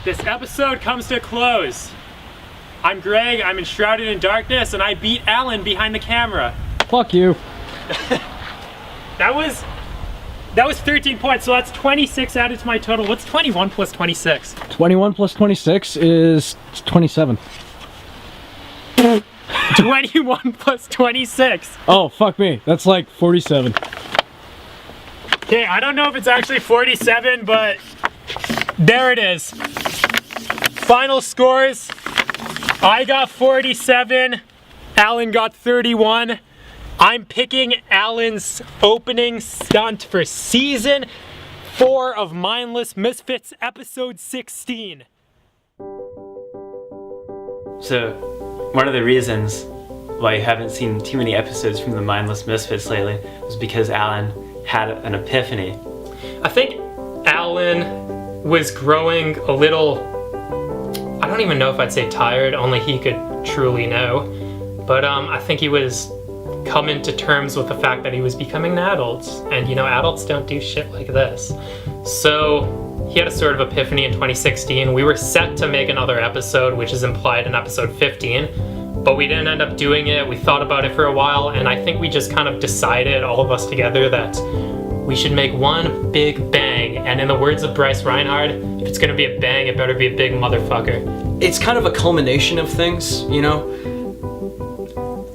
This episode comes to a close. I'm Greg, I'm enshrouded in darkness, and I beat Alan behind the camera. Fuck you. That was 13 points, so that's 26 added to my total. What's 21 plus 26? 21 plus 26 is 27. 21 plus 26. Oh, fuck me. That's like 47. Okay, I don't know if it's actually 47, but there it is. Final scores. I got 47. Alan got 31. I'm picking Alan's opening stunt for season 4 of Mindless Misfits, episode 16. So, one of the reasons why you haven't seen too many episodes from the Mindless Misfits lately was because Alan had an epiphany. I think Alan was growing a little, I don't even know if I'd say tired, only he could truly know. But I think he was coming to terms with the fact that he was becoming an adult. And you know, adults don't do shit like this. So he had a sort of epiphany in 2016. We were set to make another episode, which is implied in episode 15. But we didn't end up doing it. We thought about it for a while, and I think we just kind of decided, all of us together, that we should make one big bang. And in the words of Bryce Reinhardt, if it's gonna be a bang, it better be a big motherfucker. It's kind of a culmination of things, you know?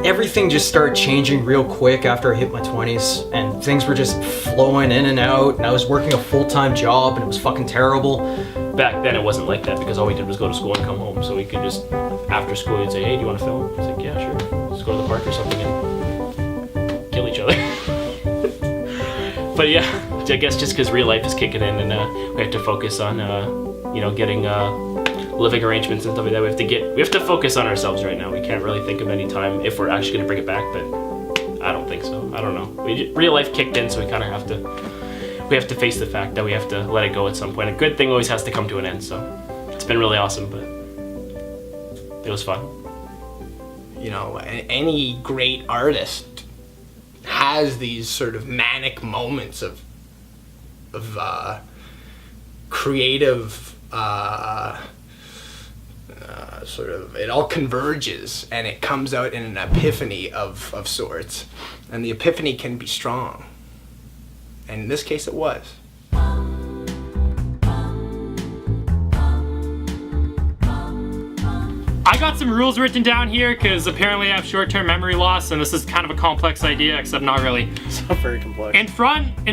Everything just started changing real quick after I hit my 20s, and things were just flowing in and out, and I was working a full-time job, and it was fucking terrible. Back then it wasn't like that, because all we did was go to school and come home, so we could just, after school, you'd say, hey, do you want to film? It's like, yeah, sure. Let's go to the park or something and kill each other. But yeah, I guess just because real life is kicking in, and we have to focus on, you know, getting living arrangements and stuff like that. We have to focus on ourselves right now. We can't really think of any time if we're actually going to bring it back, but I don't think so. I don't know. Real life kicked in, so we kind of have to face the fact that we have to let it go at some point. A good thing always has to come to an end, so it's been really awesome, but it was fun. You know, any great artist has these sort of manic moments of creative sort of, it all converges and it comes out in an epiphany of sorts, and the epiphany can be strong, and in this case it was. I got some rules written down here because apparently I have short-term memory loss, and this is kind of a complex idea, except not really. It's not very complex. In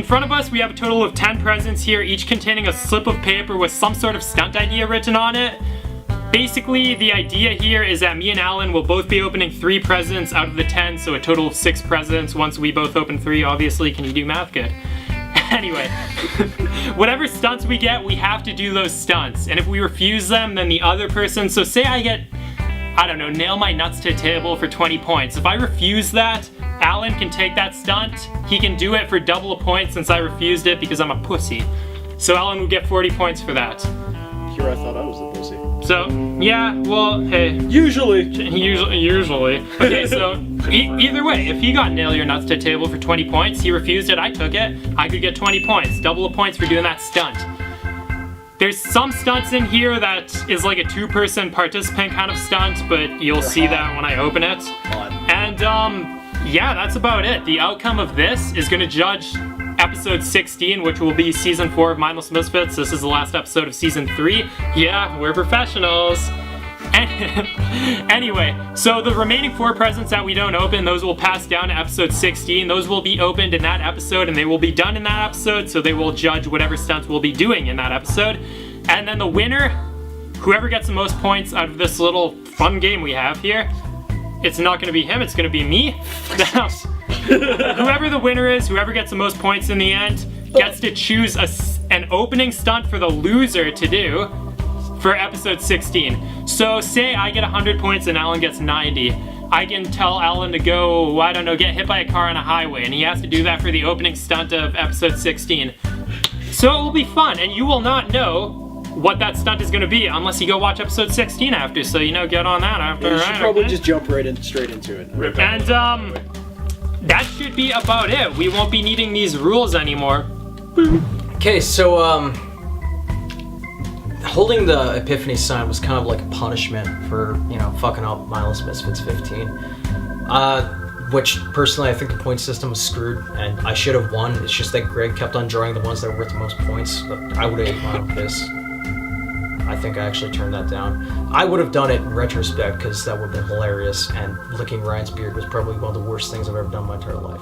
front of us, we have a total of 10 presents here, each containing a slip of paper with some sort of stunt idea written on it. Basically, the idea here is that me and Alan will both be opening 3 presents out of the 10, so a total of 6 presents once we both open 3, obviously. Can you do math good? Anyway, whatever stunts we get, we have to do those stunts. And if we refuse them, then the other person, so say I I don't know, nail my nuts to a table for 20 points. If I refuse that, Alan can take that stunt. He can do it for double a point since I refused it because I'm a pussy. So Alan would get 40 points for that. Here I thought I was the pussy. So, yeah, well, hey. Usually. Usually. Okay, so either way, if he got nail your nuts to a table for 20 points, he refused it, I took it, I could get 20 points. Double the points for doing that stunt. There's some stunts in here that is like a 2-person participant kind of stunt, but you'll see that when I open it. And, yeah, that's about it. The outcome of this is gonna judge episode 16, which will be season 4 of Mindless Misfits. This is the last episode of season 3. Yeah, we're professionals. Anyway, so the remaining 4 presents that we don't open, those will pass down to episode 16. Those will be opened in that episode and they will be done in that episode, so they will judge whatever stunts we'll be doing in that episode. And then the winner, whoever gets the most points out of this little fun game we have here, it's not gonna be him, it's gonna be me. Whoever the winner is, whoever gets the most points in the end, gets to choose an opening stunt for the loser to do for episode 16. So say I get 100 points and Alan gets 90. I can tell Alan to go, I don't know, get hit by a car on a highway, and he has to do that for the opening stunt of episode 16. So it will be fun, and you will not know what that stunt is going to be unless you go watch episode 16 after, so get on that after. You should probably just jump straight into it. And that should be about it. We won't be needing these rules anymore. Okay, so holding the Epiphany sign was kind of like a punishment for, fucking up Mindless Misfits 15. Which, personally, I think the point system was screwed, and I should have won. It's just that Greg kept on drawing the ones that were worth the most points. But I would have ate my own piss. I think I actually turned that down. I would have done it in retrospect, because that would have been hilarious, and licking Ryan's beard was probably one of the worst things I've ever done in my entire life.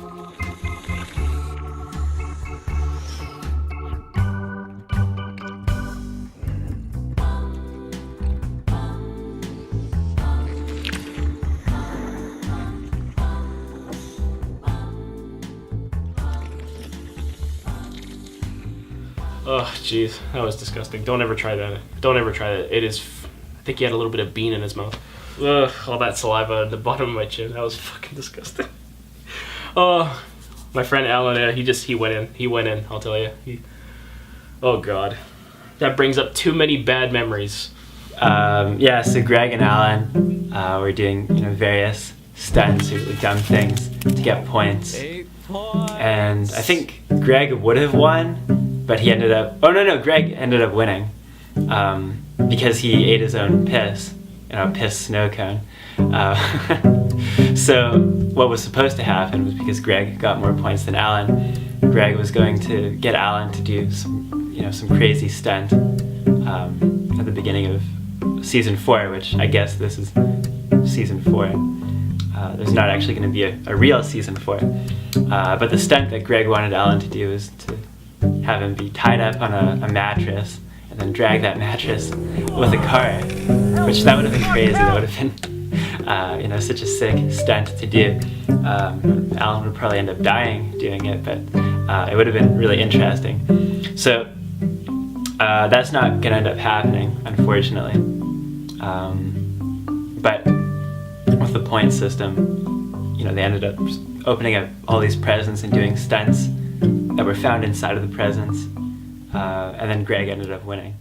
Oh, jeez, that was disgusting. Don't ever try that. Don't ever try that. It is. I think he had a little bit of bean in his mouth. Ugh, all that saliva at the bottom of my chin. That was fucking disgusting. Oh, my friend Alan, he went in. He went in. I'll tell you. Oh God, that brings up too many bad memories. Yeah, so Greg and Alan were doing various stunts or dumb things to get points, and I think Greg would have won, but he ended up. Oh no, Greg ended up winning because he ate his own piss, piss snow cone. So what was supposed to happen was, because Greg got more points than Alan, Greg was going to get Alan to do some crazy stunt at the beginning of season 4, which I guess this is season 4. There's not actually going to be a real season 4, but the stunt that Greg wanted Alan to do is to have him be tied up on a mattress and then drag that mattress with a car, which that would have been crazy. That would have been such a sick stunt to do. Alan would probably end up dying doing it, but it would have been really interesting. So that's not gonna end up happening, unfortunately. But with the point system, they ended up opening up all these presents and doing stunts that were found inside of the presents, and then Greg ended up winning.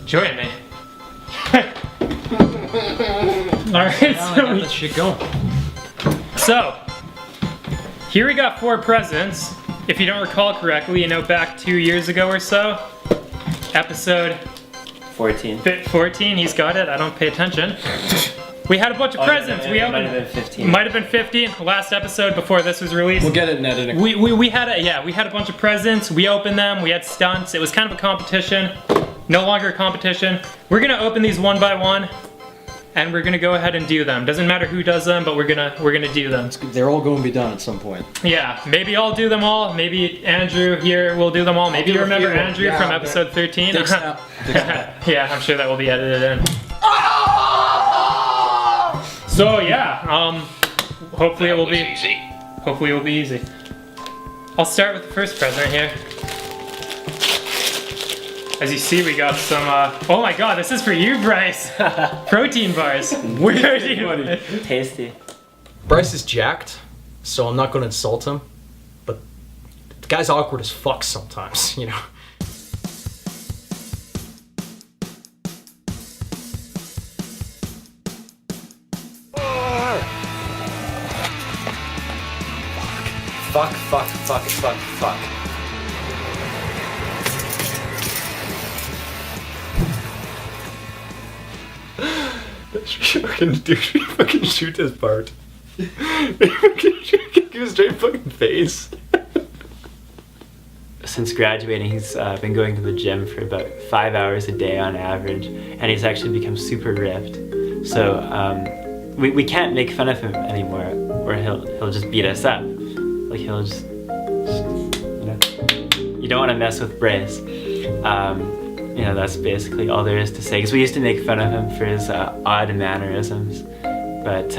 Join me. Alright, Let's shit going. so here we got 4 presents. If you don't recall correctly, back 2 years ago or so, episode 14. 14, he's got it, I don't pay attention. We had a bunch of presents. It We might opened. have been 15. Might have been 50. Last episode before this was released. We'll get it in editing. We had a bunch of presents. We opened them. We had stunts. It was kind of a competition. No longer a competition. We're gonna open these one by one. and we're gonna go ahead and do them. Doesn't matter who does them, but we're gonna do them. They're all going to be done at some point. Yeah, maybe I'll do them all. Maybe Andrew here will do them all. Maybe you do a remember few. Andrew Yeah, from episode 13. Dick snap. Yeah, I'm sure that will be edited in. So yeah, hopefully it will be Easy. Hopefully it will be easy. I'll start with the first present here. As you see, we got some, oh my god, this is for you, Bryce! Protein bars. Where do you... Tasty. Bryce is jacked, so I'm not going to insult him. But the guy's awkward as fuck sometimes, you know. Fuck. Fucking dude, fucking shoot this part. Give him straight fucking face. Since graduating, he's been going to the gym for about 5 hours a day on average, and he's actually become super ripped. So we can't make fun of him anymore, or he'll just beat us up. Like he'll just you know, you don't want to mess with Bryce. You know, that's basically all there is to say. Because we used to make fun of him for his odd mannerisms, but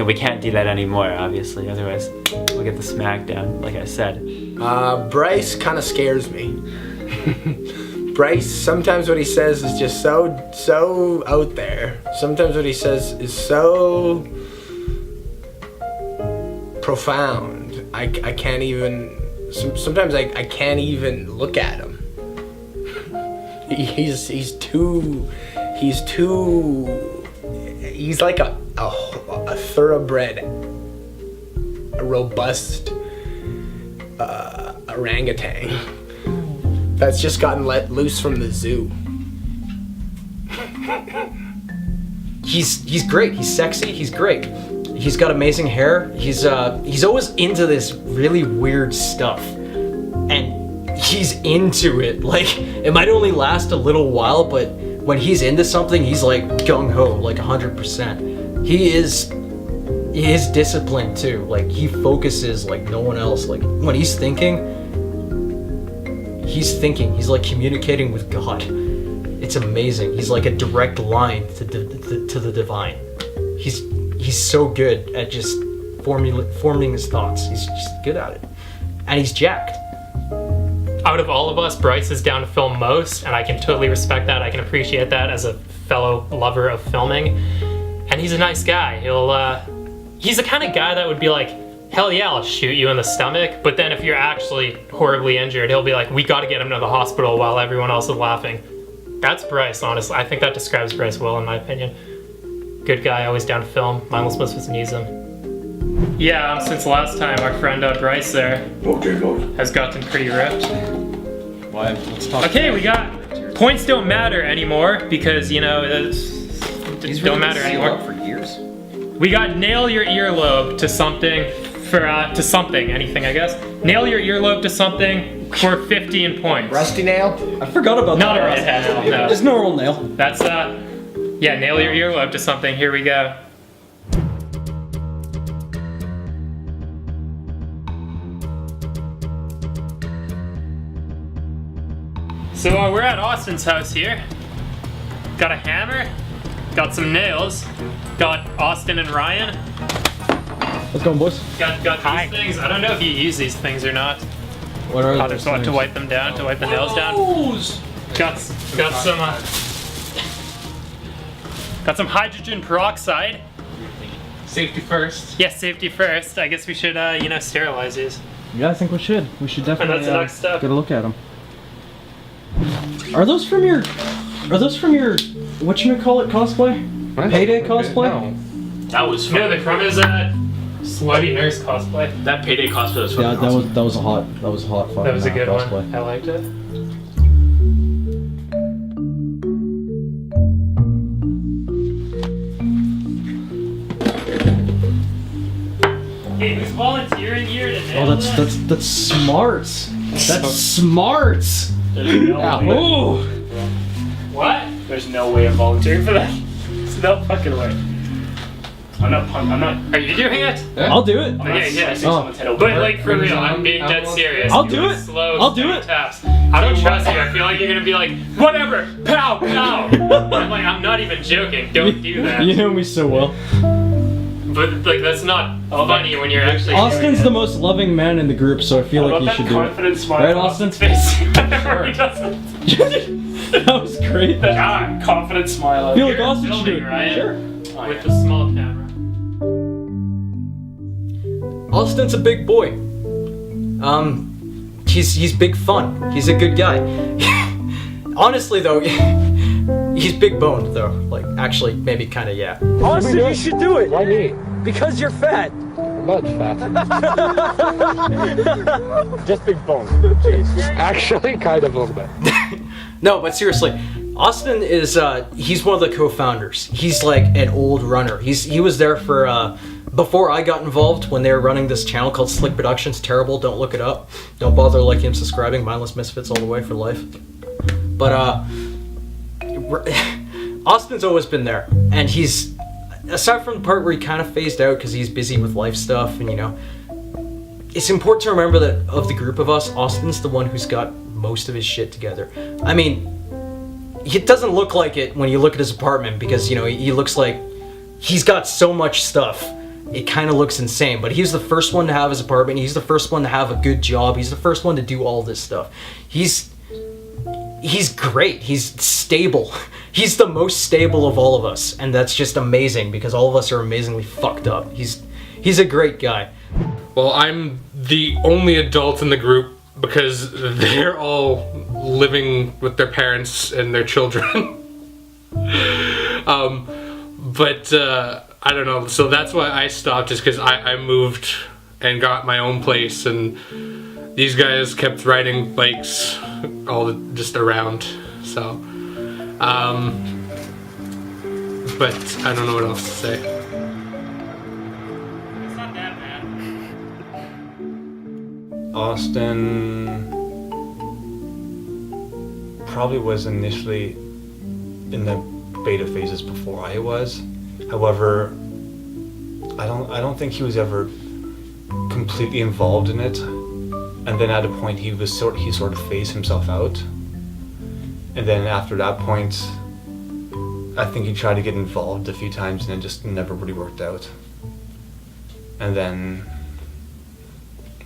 we can't do that anymore, obviously. Otherwise, we'll get the smack down, like I said. Bryce kind of scares me. Bryce, sometimes what he says is just so out there. Sometimes what he says is so profound. I can't even. Sometimes I can't even look at him. He's like a thoroughbred, a robust orangutan that's just gotten let loose from the zoo. He's great. He's sexy. He's great. He's got amazing hair. He's always into this really weird stuff, and he's into it. Like, it might only last a little while, but when he's into something, he's like gung ho, like 100%. He is disciplined too. Like, he focuses like no one else. Like, when he's thinking. He's like communicating with God. It's amazing. He's like a direct line to the divine. He's so good at just forming his thoughts. He's just good at it, and he's jacked. Out of all of us, Bryce is down to film most, and I can totally respect that. I can appreciate that as a fellow lover of filming. And he's a nice guy. He's the kind of guy that would be like, hell yeah, I'll shoot you in the stomach. But then if you're actually horribly injured, he'll be like, we gotta get him to the hospital while everyone else is laughing. That's Bryce, honestly. I think that describes Bryce well, in my opinion. Good guy, always down to film. Mindless Misfits needs him. Yeah, since last time, our friend Bryce there has gotten pretty ripped. Why? Let's talk. Okay, we got points don't matter anymore because, you know, don't matter anymore. For years. We got nail your earlobe to something to something, anything I guess. Nail your earlobe to something for 15 points. Rusty nail? I forgot about Not a that. redhead nail, no. Just normal nail. That's yeah, nail your earlobe to something. Here we go. So we're at Austin's house here. Got a hammer, got some nails, got Austin and Ryan. Let's go, boys. Got these things. I don't know if you use these things or not. What are Oh, those there's one to things? wipe them down, to wipe the nails down. Got some hydrogen peroxide. Safety first. Yes, safety first. I guess we should, sterilize these. Yeah, I think we should. We should definitely that's the next step. get a look at them. Are those from your whatchamacallit cosplay? Payday cosplay? No. That was fun. No, they're from his slutty nurse cosplay. That Payday cosplay was Yeah, fucking that was a hot fucking That was a good cosplay. one. I liked it. Hey, who's volunteering here to nail Oh, that's smart. That's smart. There's no way. Oh, What? There's no way of volunteering for that. No fucking way. I'm not. Are you doing it? I'll do it. Okay, yeah. Someone's head over. But like for real, I'm being dead serious. I'll do it. Slow, I'll do steady it. Taps. I don't trust you. I feel like you're gonna be like, whatever, pow, pow. I'm like, I'm not even joking. Don't do that. You know me so well. But like, that's not funny when you're actually. Austin's the most loving man in the group, so I feel like he should do it. confident smile. Right, on Austin? Austin's face. Whenever he does it. That was great. God, confident smile. I feel like Austin should do filming, it. right? Sure. Oh, With yeah. the small camera. Austin's a big boy. He's big fun. He's a good guy. Honestly though, he's big boned though. Like actually, maybe kind of yeah. Austin, you should do it. Why me? Because you're fat. I'm not fat. Just big bone. Jeez. Actually, kind of a little bit. No, but seriously, Austin is he's one of the co-founders. He's like an old runner. He was there for before I got involved when they were running this channel called Slick Productions. Terrible, don't look it up. Don't bother liking and subscribing. Mindless Misfits all the way for life. But Austin's always been there, and he's aside from the part where he kind of phased out because he's busy with life stuff, and you know, it's important to remember that of the group of us, Austin's the one who's got most of his shit together. I mean, it doesn't look like it when you look at his apartment because, you know, he looks like he's got so much stuff. It kind of looks insane, but he's the first one to have his apartment. He's the first one to have a good job. He's the first one to do all this stuff. He's great. He's stable. He's the most stable of all of us, and that's just amazing because all of us are amazingly fucked up. He's a great guy. Well, I'm the only adult in the group because they're all living with their parents and their children. But I don't know, so that's why I stopped, just because I moved and got my own place, and these guys kept riding bikes just around, so but I don't know what else to say. It's not that bad. Austin probably was initially in the beta phases before I was. However, I don't think he was ever completely involved in it. And then at a point he sort of phased himself out. And then after that point, I think he tried to get involved a few times and it just never really worked out. And then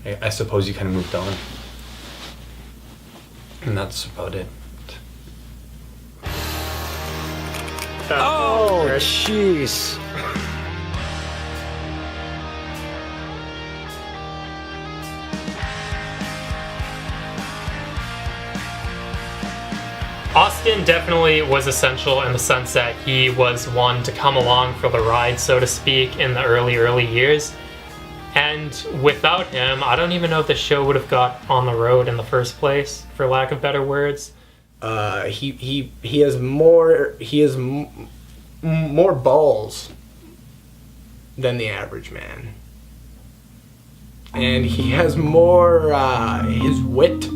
I suppose he kind of moved on. And that's about it. Oh, jeez. Austin definitely was essential in the sense that he was one to come along for the ride, so to speak, in the early years. And without him, I don't even know if the show would have got on the road in the first place, for lack of better words. He has more balls than the average man, and he has more his wit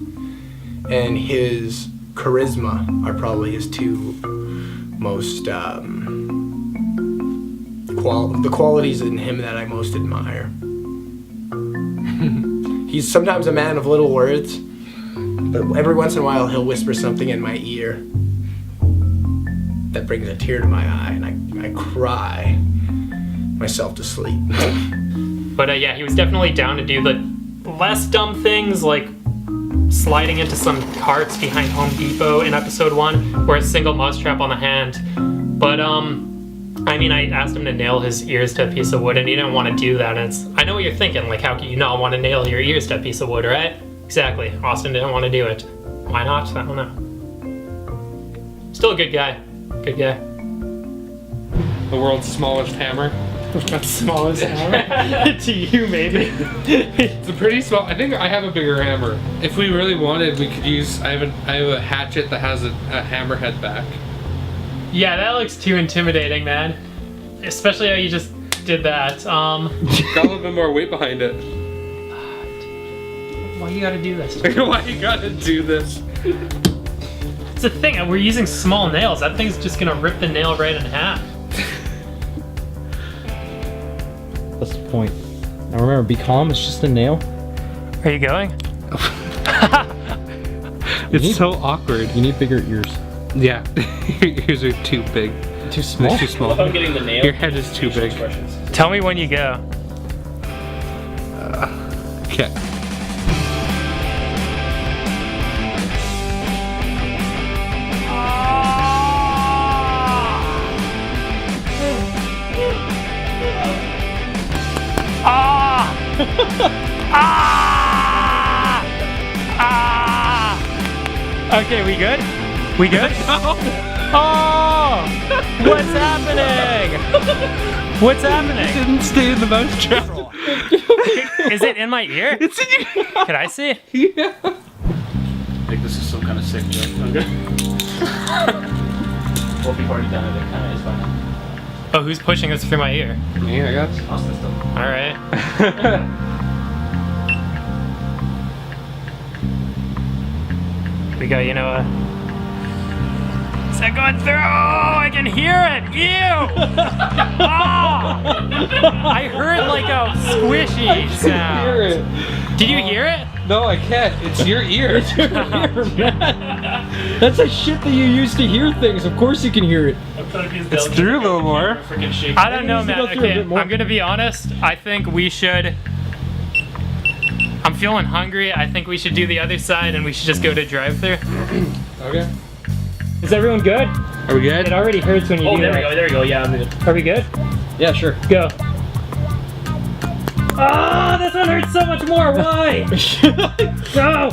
and his charisma are probably his two most the qualities in him that I most admire. He's sometimes a man of little words, but every once in a while he'll whisper something in my ear that brings a tear to my eye, and I cry myself to sleep. But yeah, he was definitely down to do the less dumb things, like sliding into some carts behind Home Depot in episode 1, or a single mousetrap on the hand. But I mean, I asked him to nail his ears to a piece of wood, and he didn't want to do that. And I know what you're thinking, like, how can you not want to nail your ears to a piece of wood, right? Exactly. Austin didn't want to do it. Why not? I don't know. Still a good guy. Good guy. The world's smallest hammer. Smallest hammer? To you, maybe. It's a pretty small. I think I have a bigger hammer. If we really wanted, we could use. I have a hatchet that has a hammerhead back. Yeah, that looks too intimidating, man. Especially how you just did that. Got a little bit more weight behind it. Why you gotta do this? Why you gotta do this? It's a thing, we're using small nails. That thing's just gonna rip the nail right in half. That's the point. Now remember, be calm. It's just a nail. Are you going? It's so awkward. You need bigger ears. Yeah, your ears are too big. Too small. They're too small. If I'm getting the nail. Your head is too big. Expressions. Tell me when you go. Okay. Okay, we good? We good? Oh! What's happening? What's happening? Didn't stay in the mousetrap. Is it in my ear? It's in your. Can I see? Yeah. I think this is some kind of sick joke. I'm good. Well, if you've already done it, it kind of is fine. Oh, who's pushing this through my ear? Me, I guess. I'll system. All right. We got, is that going through? Oh, I can hear it. Ew. Oh, I heard like a squishy sound. Hear it. Did you hear it? No, I can't. It's your ear. It's your ear, man. That's a shit that you use to hear things. Of course you can hear it. It's through a little more. I don't know, It needs to man. go through a Okay, bit more. I'm gonna be honest. I think we should. I'm feeling hungry. I think we should do the other side, and we should just go to drive-thru. Okay. Is everyone good? Are we It good? already hurts when you Oh, do there we that. go. There we go. Yeah, I'm good. Are we good? Yeah, sure. Go. Ah, this one hurts so much more. Why? Go.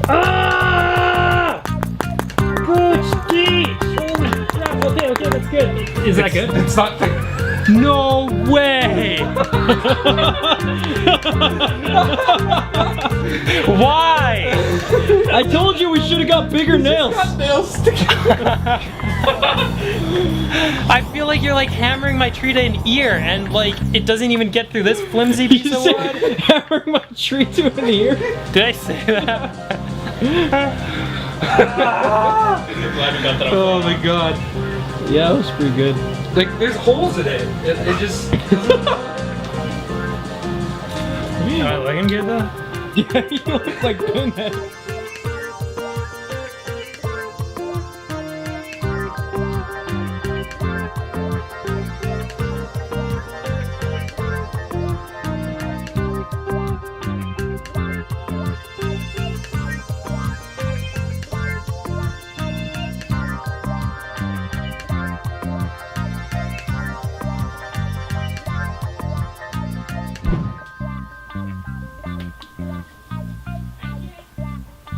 Ah! Gooch, geech. Holy crap. Okay, that's good. Is that good? It's not. No way! Why? I told you we should have got bigger nails. I feel like you're like hammering my tree to an ear, and like it doesn't even get through this flimsy piece of wood. Hammering my tree to an ear. Did I say that? Glad we got that on. Oh my god. Yeah, that was pretty good. Like, there's holes in it. It just. Am I looking good though? Yeah, you look like Pinhead.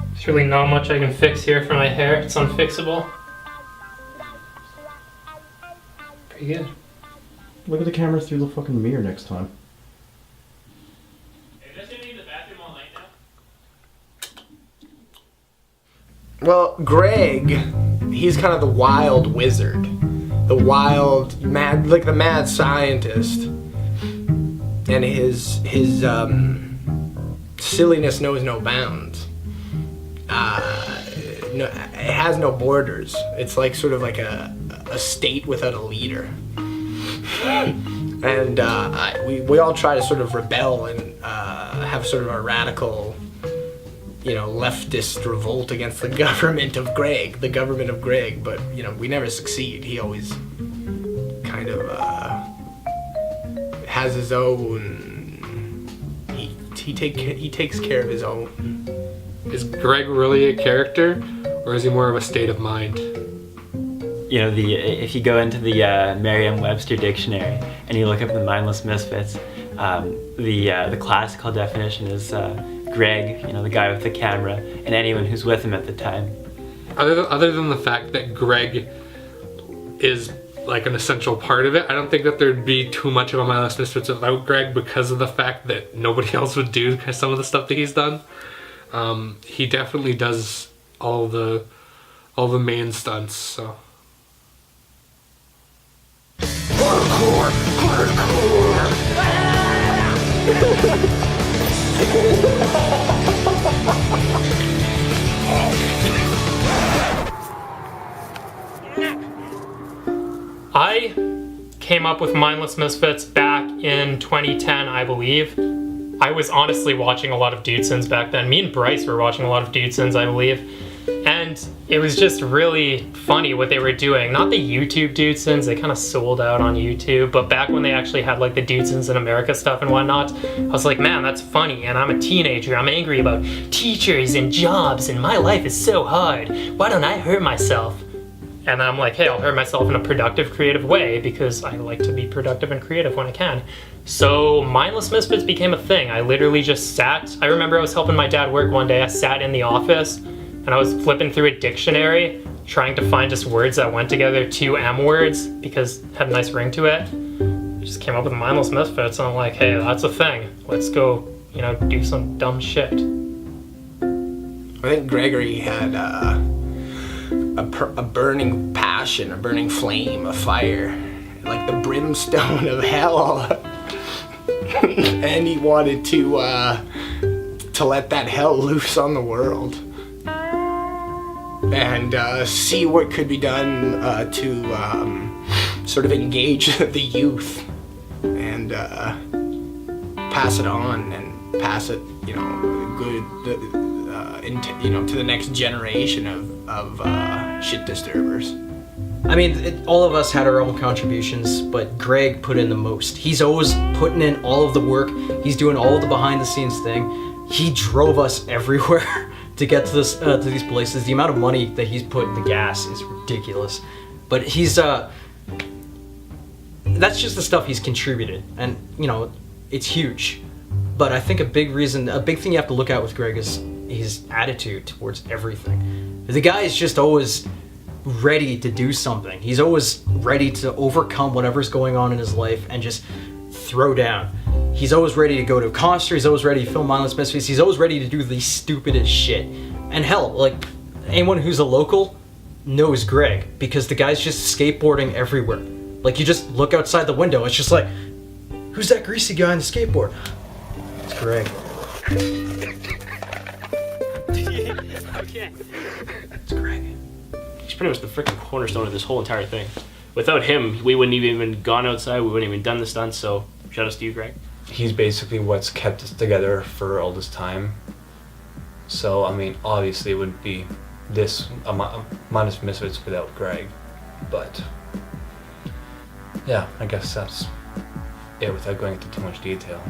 There's really not much I can fix here for my hair. It's unfixable. Pretty good. Look at the camera through the fucking mirror next time. Are you guys gonna be in the bathroom all night now? Well, Greg, he's kind of the wild wizard, the wild mad, like the mad scientist, and his silliness knows no bounds. No, it has no borders. It's like sort of like a state without a leader. And we all try to sort of rebel and have sort of a radical, leftist revolt against the government of Greg, but we never succeed. He always kind of has his own. He takes care of his own. Is Greg really a character, or is he more of a state of mind? If you go into the Merriam-Webster dictionary and you look up the Mindless Misfits, the classical definition is Greg, the guy with the camera, and anyone who's with him at the time. Other than the fact that Greg is like an essential part of it, I don't think that there'd be too much of a Mindless Misfits without Greg, because of the fact that nobody else would do some of the stuff that he's done. He definitely does all the main stunts, so. I came up with Mindless Misfits back in 2010, I believe. I was honestly watching a lot of Dudesons back then. Me and Bryce were watching a lot of Dudesons, I believe. And it was just really funny what they were doing. Not the YouTube Dudesons, they kind of sold out on YouTube, but back when they actually had like the Dudesons in America stuff and whatnot, I was like, man, that's funny, and I'm a teenager, I'm angry about teachers and jobs, and my life is so hard. Why don't I hurt myself? And I'm like, hey, I'll hurt myself in a productive, creative way, because I like to be productive and creative when I can. So Mindless Misfits became a thing. I literally just sat, I remember I was helping my dad work one day, I sat in the office, and I was flipping through a dictionary, trying to find just words that went together, 2 M words, because it had a nice ring to it. I just came up with Mindless Misfits, and I'm like, hey, that's a thing. Let's go, you know, do some dumb shit. I think Gregory had a burning passion, a burning flame, a fire, like the brimstone of hell. And he wanted to let that hell loose on the world. And see what could be done to sort of engage the youth and pass it on and pass it, you know, into to the next generation of shit disturbers. I mean, all of us had our own contributions, but Greg put in the most. He's always putting in all of the work. He's doing all the behind-the-scenes thing. He drove us everywhere to get to this to these places. The amount of money that he's put in the gas is ridiculous. But he's that's just the stuff he's contributed, and you know, it's huge. But I think a big thing you have to look at with Greg is his attitude towards everything. The guy is just always ready to do something. He's always ready to overcome whatever's going on in his life and just throw down. He's always ready to go to a concert. He's always ready to film Mindless Misfits. He's always ready to do the stupidest shit. And hell, like, anyone who's a local knows Greg, because the guy's just skateboarding everywhere. Like, you just look outside the window, it's just like, who's that greasy guy on the skateboard? It's Greg. Okay. It's Greg. He's pretty much the freaking cornerstone of this whole entire thing. Without him, we wouldn't have even gone outside, we wouldn't have even done the stunts, so shout out to you, Greg. He's basically what's kept us together for all this time. So, I mean, obviously it wouldn't be this Mindless Misfits without Greg. But, yeah, I guess that's it without going into too much detail.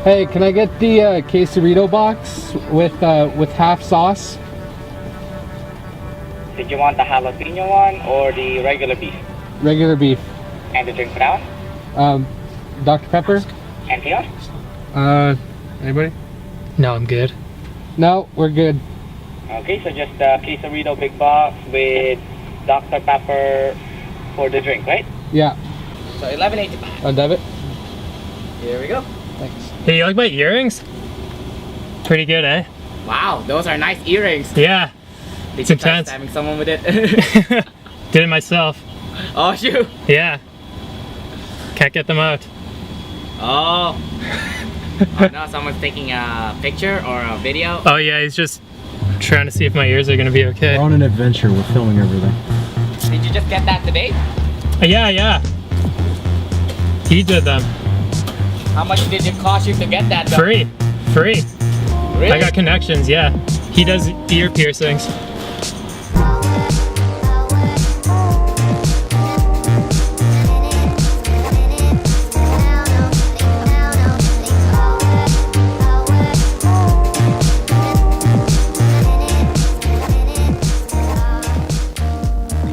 Hey, can I get the quesarito box with half sauce? Did you want the jalapeno one or the regular beef? Regular beef. And the drink for that one? Dr. Pepper? Anything else? Anybody? No, I'm good. No, we're good. Okay, so just a quesarito big box with Dr. Pepper for the drink, right? Yeah. So $11.85. On debit? Here we go. Thanks. Hey, you like my earrings? Pretty good, eh? Wow, those are nice earrings. Yeah. Did It's you try intense. stabbing someone with it? Did it myself. Oh, shoot. Yeah. Can't get them out. Oh. Oh no, someone's taking a picture or a video. Oh yeah, he's just trying to see if my ears are gonna be okay. We're on an adventure. We're filming everything. Did you just get that today? Yeah. He did them. How much did it cost you to get that done? Free. Really? I got connections, yeah. He does ear piercings.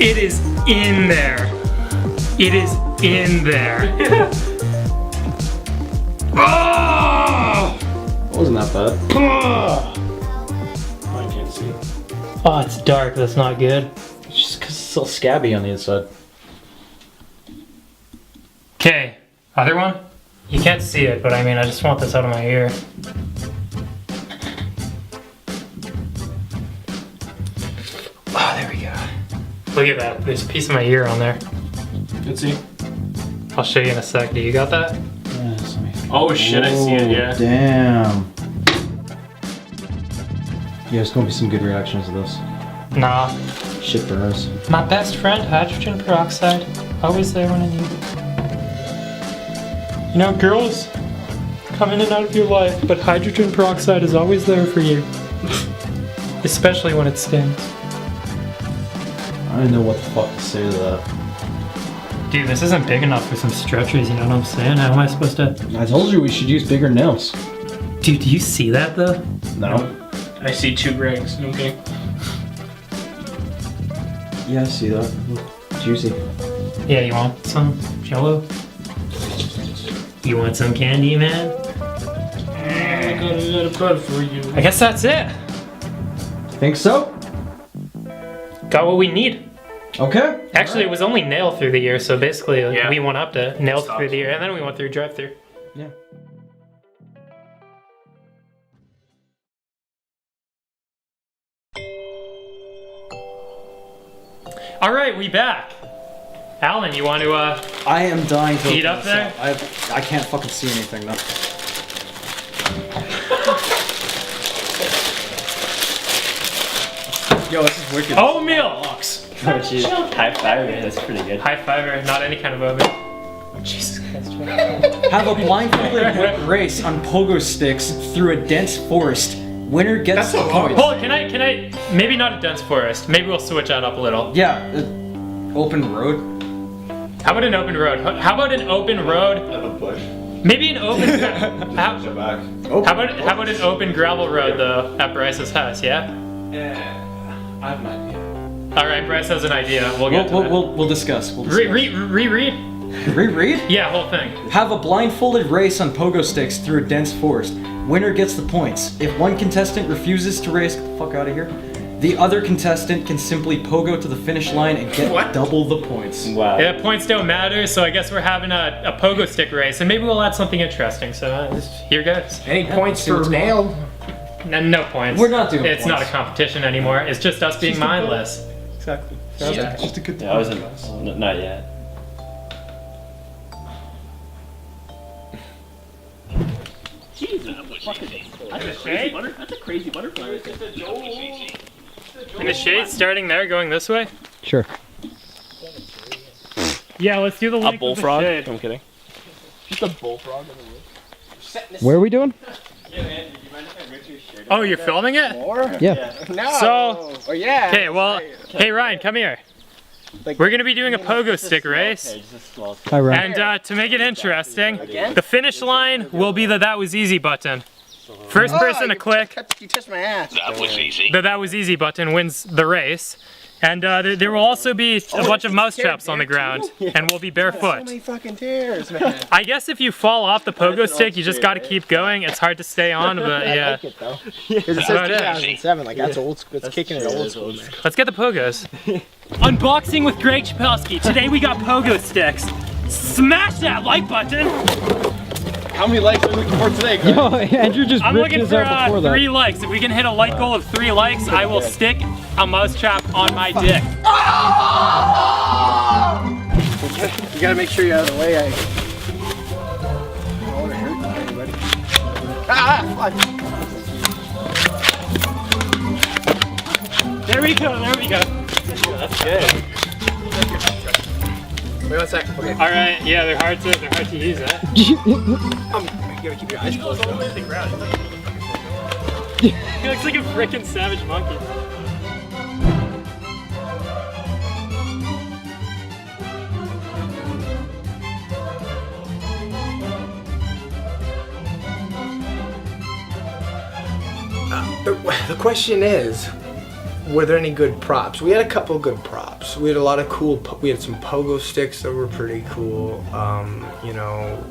It is in there. It is in there. Oh! Wasn't that bad? I can't see. Oh, it's dark. That's not good. It's just because it's still scabby on the inside. Okay, other one? You can't see it, but I mean, I just want this out of my ear. Oh, there we go. Look at that. There's a piece of my ear on there. Let's see. I'll show you in a sec. Do you got that? Oh shit, I see it, yeah. Damn. Yeah, there's gonna be some good reactions to this. Nah. Shit burns. My best friend, hydrogen peroxide. Always there when I need it. You know, girls come in and out of your life, but hydrogen peroxide is always there for you. Especially when it stings. I don't know what the fuck to say to that. Dude, this isn't big enough for some stretchers, you know what I'm saying? How am I supposed to... I told you we should use bigger nails. Dude, do you see that though? No. I see 2 Gregs. No, I'm kidding. Yeah, I see that. Juicy. Yeah, you want some Jello? You want some candy, man? I got a bud for you. I guess that's it. Think so? Got what we need. Okay. Actually, it was only nail through the year, so basically Yeah. we went up to nail through the year, and then we went through drive-through. Yeah. All right, we back. Alan, you want to I am dying to Heat open up this there? I can't fucking see anything though. Yo, this is wicked. oatmeal? Oh, geez. High five, man. That's pretty good. High fiver, not any kind of oven. Oh, Jesus Christ. Have a blindfolded race on pogo sticks through a dense forest. Winner gets the points. Hold on, can I, maybe not a dense forest. Maybe we'll switch that up a little. Yeah, open road. How about an open road? How about an open road? Have a bush. Maybe an open, how Back. about an open gravel road though at Bryce's house, yeah? Yeah. I have an idea. All right, Bryce has an idea. We'll get to that. We'll discuss. We'll discuss. Reread? Reread? Yeah, whole thing. Have a blindfolded race on pogo sticks through a dense forest. Winner gets the points. If one contestant refuses to race, get the fuck out of here. The other contestant can simply pogo to the finish line and get double the points. Wow. Yeah, points don't matter, so I guess we're having a pogo stick race, and maybe we'll add something interesting. So here goes. Any points for nail? No points. We're not doing It's points. not a competition anymore. It's just us being mindless. Exactly. Yeah, just a good Yeah, I wasn't. Not yet. That's a crazy butterfly right there. And the shade's starting there, going this way? Sure. Yeah, let's do the A length of the bullfrog? shade. I'm kidding. Just a bullfrog in the woods. Where are we doing? Oh, you're filming it? Yeah. No. So, Oh yeah. okay, well, hey Ryan, come here. We're gonna be doing a pogo stick race, Hi, Ryan. and to make it interesting, the finish line will be the "That Was Easy" button. First person to click You touched my ass. the "That Was Easy" button wins the race. And there will also be a bunch of mouse traps on the ground, and we'll be So barefoot. many fucking tears, man. I guess if you fall off the pogo stick, you just gotta keep going. It's hard to stay on, but I yeah. like it though. Because it says about it. 2007. Like that's old school. It's kicking it old school. Man. Let's get the pogos. Unboxing with Greg Chapelski. Today we got pogo sticks. Smash that like button. How many likes are we looking for today, Greg? Yo, Andrew just I'm ripped looking his for out before that. 3 likes. If we can hit a like goal of 3 likes, I will stick a mousetrap on my dick. You gotta make sure you're out of the way. I don't want to hurt anybody. Fuck. There we go, there we go. That's good. Wait 1 sec. Okay. All right, yeah, they're hard to use, eh? You gotta keep your eyes closed. Though. He looks like a frickin' savage monkey. The question is, were there any good props? We had a couple of good props. We had a lot of cool. We had some pogo sticks that were pretty cool. You know,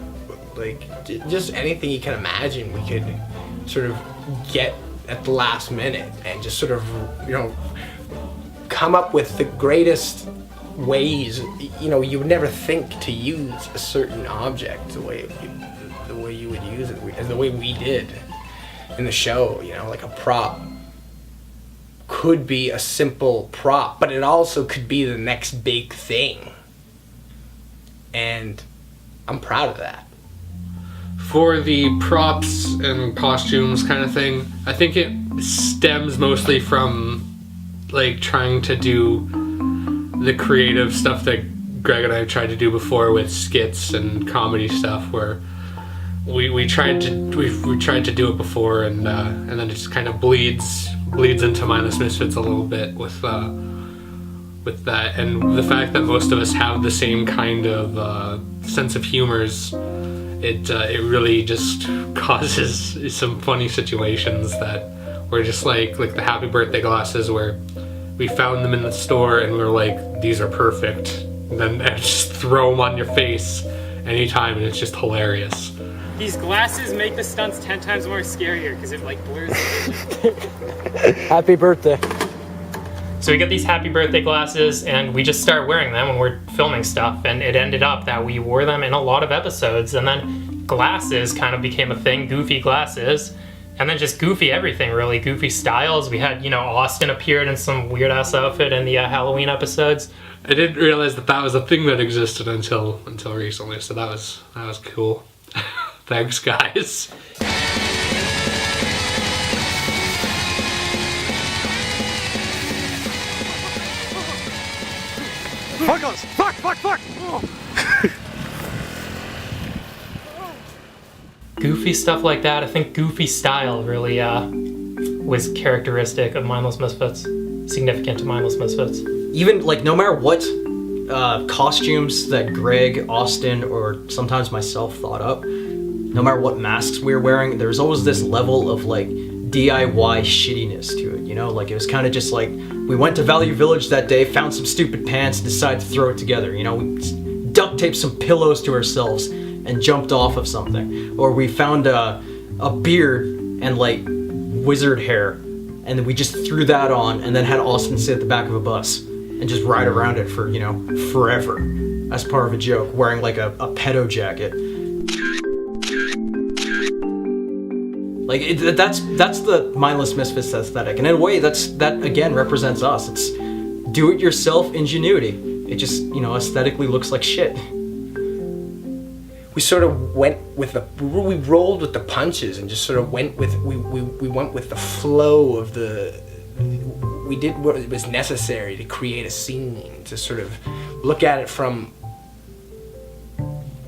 like just anything you can imagine, we could sort of get at the last minute and just sort of, you know, come up with the greatest ways. You know, you would never think to use a certain object the way way you would use it, and the way we did in the show. You know, like a prop could be a simple prop, but it also could be the next big thing. And I'm proud of that. For the props and costumes kind of thing, I think it stems mostly from like trying to do the creative stuff that Greg and I tried to do before with skits and comedy stuff, where we tried to do it before, and then it just kind of bleeds into Mindless Misfits a little bit with that, and the fact that most of us have the same kind of sense of humors. It really just causes some funny situations that were just like the happy birthday glasses, where we found them in the store and we were like, these are perfect. And then just throw them on your face anytime, and it's just hilarious. These glasses make the stunts 10 times more scarier because it like blurs the vision. Happy birthday. So we get these happy birthday glasses and we just start wearing them when we're filming stuff, and it ended up that we wore them in a lot of episodes, and then glasses kind of became a thing, goofy glasses, and then just goofy everything really, goofy styles. We had, Austin appeared in some weird ass outfit in the Halloween episodes. I didn't realize that was a thing that existed until recently, so that was cool. Thanks, guys. Fuck us! Fuck! Goofy stuff like that. I think goofy style really was characteristic of Mindless Misfits, significant to Mindless Misfits. Even like no matter what costumes that Greg, Austin, or sometimes myself thought up, no matter what masks we were wearing, there was always this level of like DIY shittiness to it, like it was kind of just like we went to Value Village that day, found some stupid pants, decided to throw it together, we duct taped some pillows to ourselves and jumped off of something, or we found a beard and like wizard hair, and then we just threw that on and then had Austin sit at the back of a bus and just ride around it for forever as part of a joke, wearing like a pedo jacket. Like that's the Mindless Misfits aesthetic, and in a way that again represents us. It's do-it-yourself ingenuity. It just aesthetically looks like shit. We sort of we rolled with the punches and just sort of went with we went with the flow of we did what was necessary to create a scene, to sort of look at it from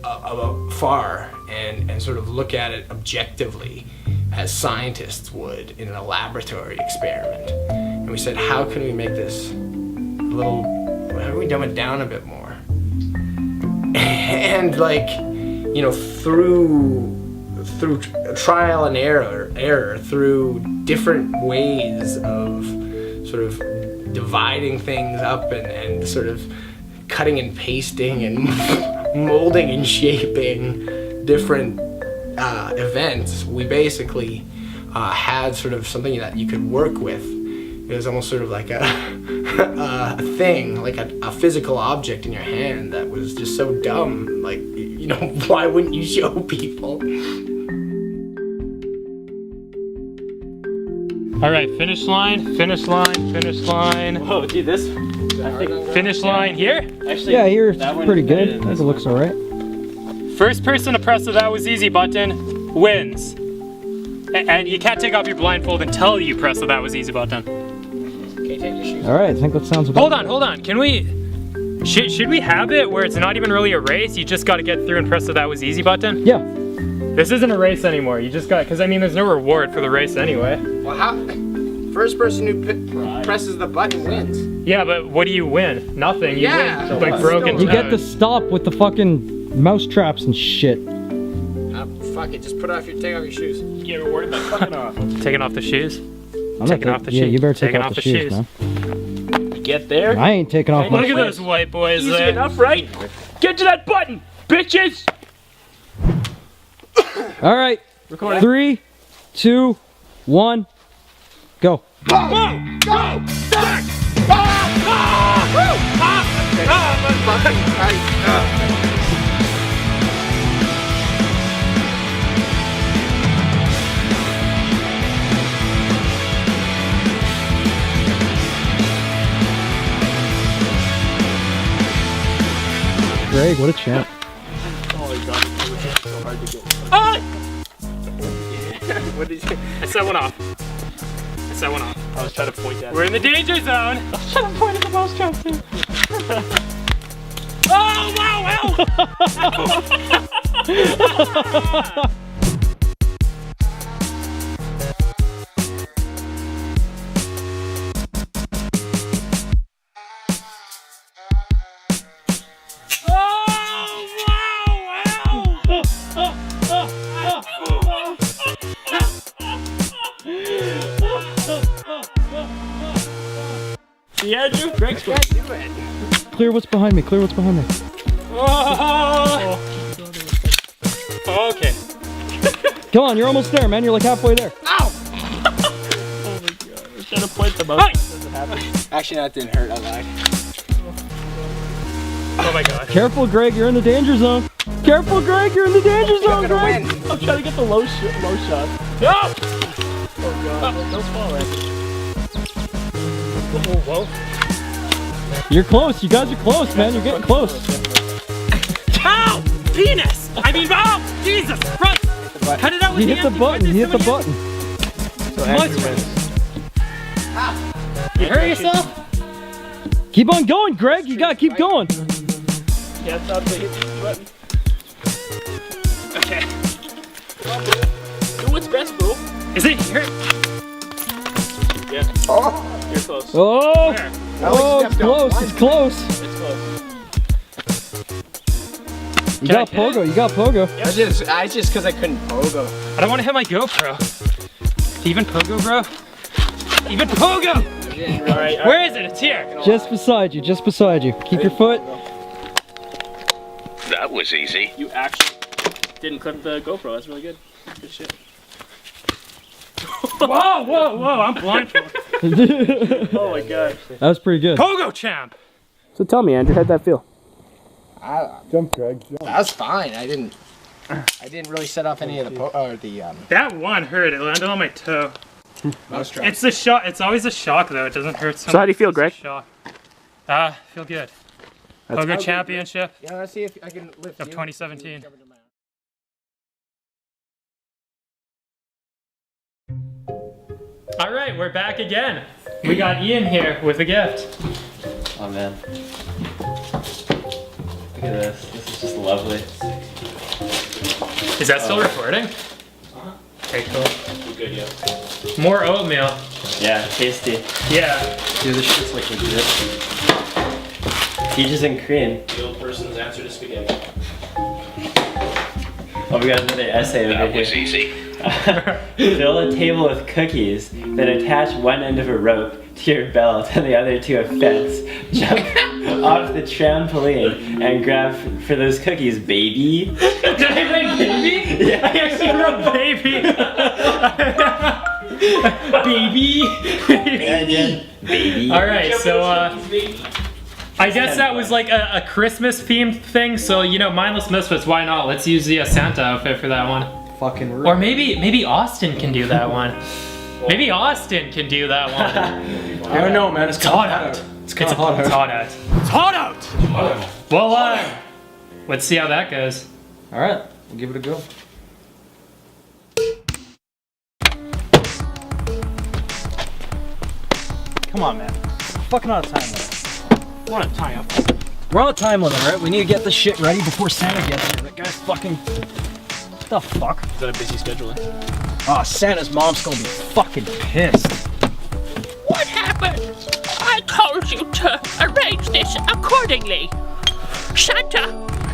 afar and sort of look at it objectively, as scientists would in a laboratory experiment. And we said, how can we make this how can we dumb it down a bit more? And through trial and error, through different ways of sort of dividing things up and sort of cutting and pasting and molding and shaping different events, we basically had sort of something that you could work with. It was almost sort of like a thing, like a physical object in your hand that was just so dumb. Like, why wouldn't you show people? All right, finish line. Oh, dude, this. Finish line here. Actually, Yeah, here it's pretty good. I think it looks alright. First person to press the "That was easy" button wins. And you can't take off your blindfold until you press the "That was easy" button. Alright, I think that sounds about Hold on. Can we... Should we have it where it's not even really a race? You just got to get through and press the "That was easy" button? Yeah. This isn't a race anymore. You just got... Because, there's no reward for the race anyway. Well, how? First person who presses the button wins. Yeah, but what do you win? Nothing. You win, like, broken You get toes. to stop with the fucking mouse traps and shit. Fuck it, just take off your shoes. You get rewarded by fucking off. Taking off the shoes? I'm Taking not off the Yeah, shoes. you better take Taking off the shoes, man. You get there. I ain't taking off my Look at shoes. those white boys Easy there. enough, right? Get to that button, bitches! Alright. Recording. 3, 2, 1, go. Greg, what a champ. Oh my god, it's so hard to get. Ah! What did you? I set one off. I was trying to point at. We're in the danger zone. I was trying to point at the mouse trap too. Oh, wow, ow! See, Andrew? Greg's can't do it. Clear what's behind me. Clear what's behind me. Oh. Okay. Come on, you're almost there, man. You're like halfway there. Oh my god. I was trying to point the mouse. Hey! It doesn't happen. Actually, that didn't hurt. I lied. Oh my god. Careful, Greg. You're in the danger zone. Careful, Greg. You're in the danger zone, Greg. I'm trying to get the low shot. No! Oh god. Don't fall, Andrew. Whoa. You're close. You guys are close, man. You're getting close. Ow! Penis! I mean, oh! Jesus Christ! Cut it out with You the hit the button. You hit the button. So Andrew wins. You hurt yourself? Keep on going, Greg. You gotta keep going. Yeah, it's not the hit the button. Okay. Come on, bro. Do what's best, bro. Is it here? Yeah. Oh, You're close. Oh, Where? oh, it's close. It's close. It's close. You Can I got hit it? Pogo. You got Pogo. I just because I couldn't pogo. I don't want to hit my GoPro. Even Pogo, bro? Even Pogo! Alright. Where is it? It's here. Just beside you. Just beside you. Keep your foot. That was easy. You actually didn't clip the GoPro. That's really good. Good shit. Whoa, I'm blindfolded. Oh my god. That was pretty good. Pogo champ! So tell me, Andrew, how'd that feel? Jump, Greg. That was fine. I didn't really set off any of the That one hurt. It landed on my toe. mouse trap. It's the shock. It's always a shock, though. It doesn't hurt so much. So how do you feel, It's a Greg? shock. Feel good. That's Pogo championship Yeah, let's see if I can lift of you. 2017. All right, we're back again. We got Ian here with a gift. Oh man. Look at this. This is just lovely. Is that still recording? Okay, cool. You good, yeah. More oatmeal. Yeah, tasty. Yeah. Dude, this shit's like legit. Peaches and cream. The old person's answer to spaghetti. Oh, we got another essay over That here. was easy. Fill a table with cookies, then attach one end of a rope to your belt and the other to a fence. Jump off the trampoline and grab for those cookies, baby. Did I write baby? Yeah. I actually wrote baby. baby. Baby. All right, so I guess that was like a Christmas themed thing. So you know, Mindless Misfits. Why not? Let's use the Santa outfit for that one. Fucking rude. Or maybe Austin can do that one. Maybe Austin can do that one. I don't know, man. It's hot out. It's hot out. It's hot out. It's hot out. Well, let's see how that goes. All right, we'll give it a go. Come on, man. We're fucking out of time limit. We're on a tie up. We're on a time limit, right? We need to get this shit ready before Santa gets here. That guy's fucking. What the fuck? Is that a busy schedule? Oh, Santa's mom's gonna be fucking pissed. What happened? I told you to arrange this accordingly. Santa,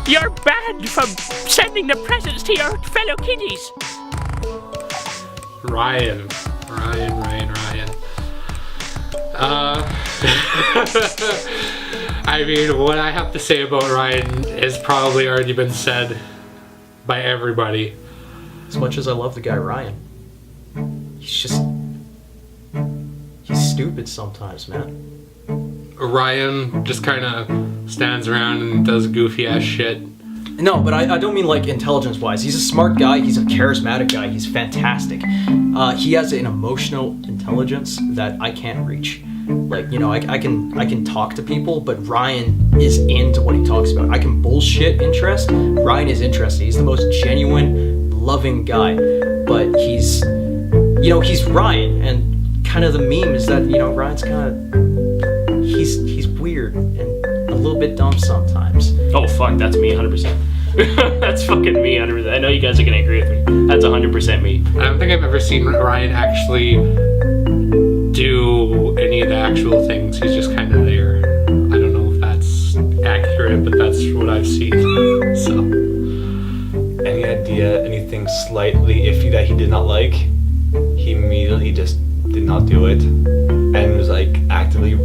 you're banned from sending the presents to your fellow kiddies. Ryan. I mean, what I have to say about Ryan has probably already been said by everybody. As much as I love the guy Ryan, he's stupid sometimes, man. Ryan just kind of stands around and does goofy ass shit. No, but I don't mean like intelligence-wise. He's a smart guy. He's a charismatic guy. He's fantastic. He has an emotional intelligence that I can't reach. Like, you know, I can talk to people, but Ryan is into what he talks about. I can bullshit interest. Ryan is interested. He's the most genuine, loving guy. But he's Ryan, and kind of the meme is that, you know, Ryan's kind of, he's weird and a little bit dumb sometimes. Oh fuck, that's me 100%. That's fucking me 100%. I know you guys are gonna agree with me. That's 100% me. I don't think I've ever seen Ryan actually do any of the actual things. He's just kind of there. I don't know if that's accurate, but that's what I've seen. So, any idea, anything slightly iffy that he did not like, he immediately just did not do it, and was like actively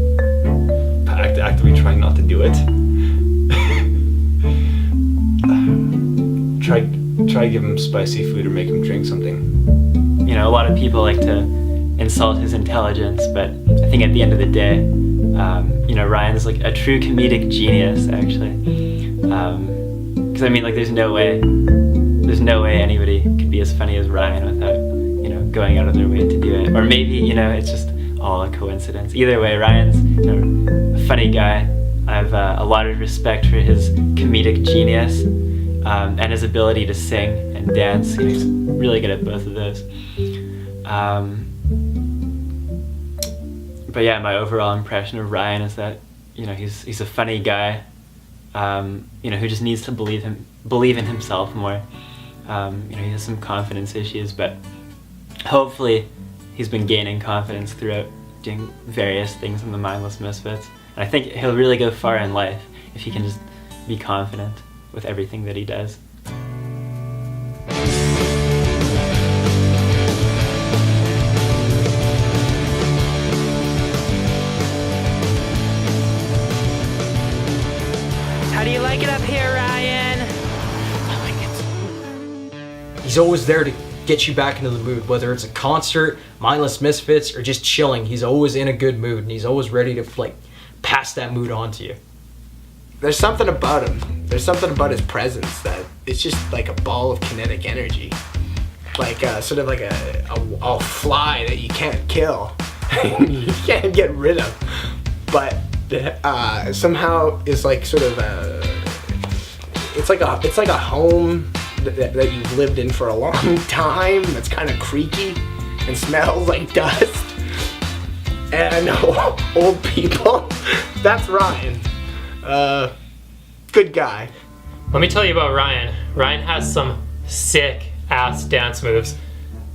trying not to do it. Try to give him spicy food or make him drink something. You know, a lot of people like to insult his intelligence, but I think at the end of the day, you know, Ryan's like a true comedic genius, actually. Because I mean, like, there's no way anybody could be as funny as Ryan without, you know, going out of their way to do it. Or maybe, you know, it's just all a coincidence. Either way, Ryan's, you know, a funny guy. I have a lot of respect for his comedic genius and his ability to sing and dance. He's really good at both of those. But yeah, my overall impression of Ryan is that, you know, he's a funny guy, you know, who just needs to believe in himself more. You know, he has some confidence issues, but hopefully he's been gaining confidence throughout doing various things in the Mindless Misfits. And I think he'll really go far in life if he can just be confident with everything that he does. How do you like it up here, Ryan? He's always there to get you back into the mood, whether it's a concert, Mindless Misfits, or just chilling. He's always in a good mood, and he's always ready to, like, pass that mood on to you. There's something about him. There's something about his presence that it's just like a ball of kinetic energy. Like sort of like a fly that you can't kill. You can't get rid of. But somehow is like sort of it's like a home that you've lived in for a long time that's kind of creaky and smells like dust. And I know old people. That's Ryan. Good guy. Let me tell you about Ryan. Ryan has some sick ass dance moves.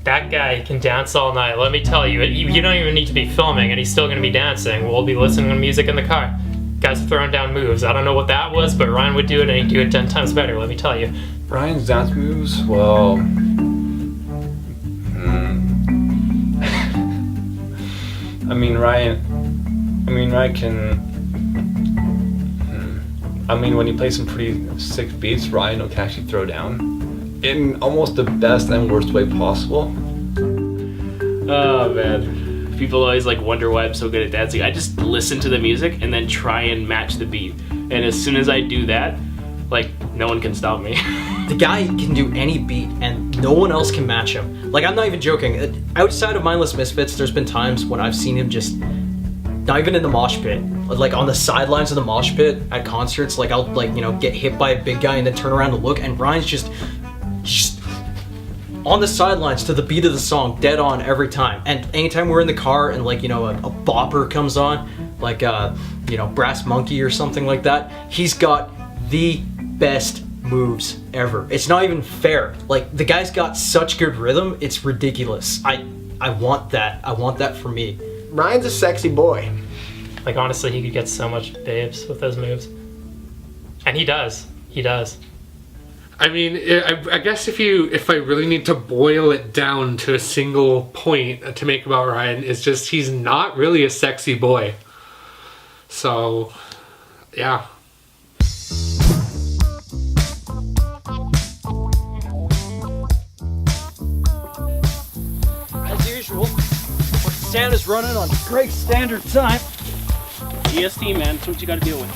That guy can dance all night. Let me tell you, you don't even need to be filming and he's still gonna be dancing. We'll be listening to music in the car. Guys throwing down moves. I don't know what that was, but Ryan would do it and he'd do it 10 times better, let me tell you. Ryan's dance moves, well... I mean, Ryan can... I mean, when you play some pretty sick beats, Ryan can actually throw down in almost the best and worst way possible. Oh man, people always like wonder why I'm so good at dancing. I just listen to the music and then try and match the beat. And as soon as I do that, like, no one can stop me. The guy can do any beat and no one else can match him. Like, I'm not even joking. Outside of Mindless Misfits, there's been times when I've seen him just not even in the mosh pit, like on the sidelines of the mosh pit at concerts. Like, I'll, like, you know, get hit by a big guy and then turn around to look, and Ryan's just on the sidelines to the beat of the song, dead on every time. And anytime we're in the car and, like, you know, a bopper comes on, like you know, Brass Monkey or something like that, he's got the best moves ever. It's not even fair. Like, the guy's got such good rhythm, it's ridiculous. I want that. I want that for me. Ryan's a sexy boy. Like, honestly, he could get so much babes with those moves. And he does. He does. I mean, I guess if I really need to boil it down to a single point to make about Ryan, it's just he's not really a sexy boy. So, yeah. As usual, Santa's running on Greg's standard time. EST, man, that's what you gotta deal with.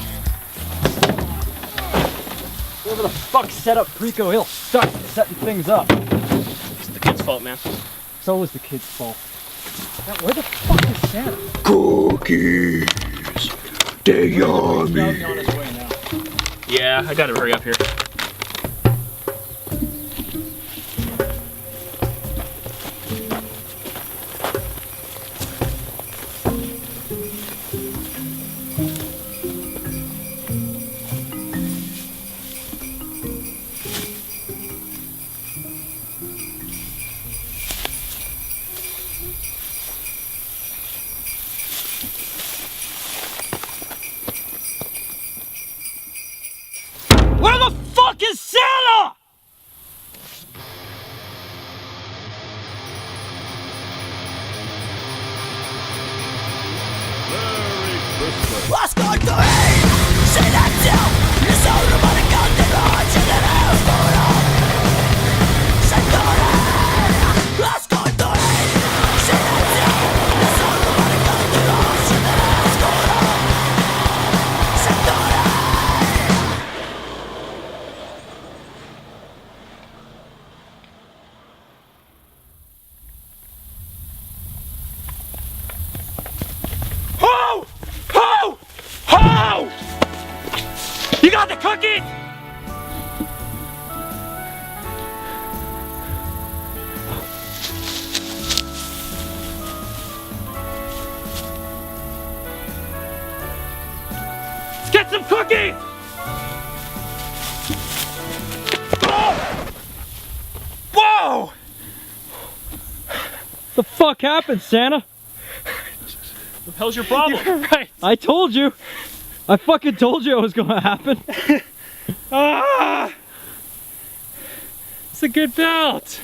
Whoever the fuck set up Preco Hill sucks at setting things up. It's the kid's fault, man. It's always the kid's fault. Where the fuck is Santa? Cookies. They're yummy. Yeah, I gotta hurry up here. Where the fuck is Santa? What's going to eat? Say that too. You're so robotic out the lodge and then else going on. Say what's going to eat? Say that too. You're so robotic out the lodge and then else going on. Say Ho! Ho! Ho! You got the cookie? Let's get some cookies! Oh! Whoa! The fuck happened, Santa? What the hell's your problem? You're right. I told you. I fucking told you it was gonna happen. It's a good belt.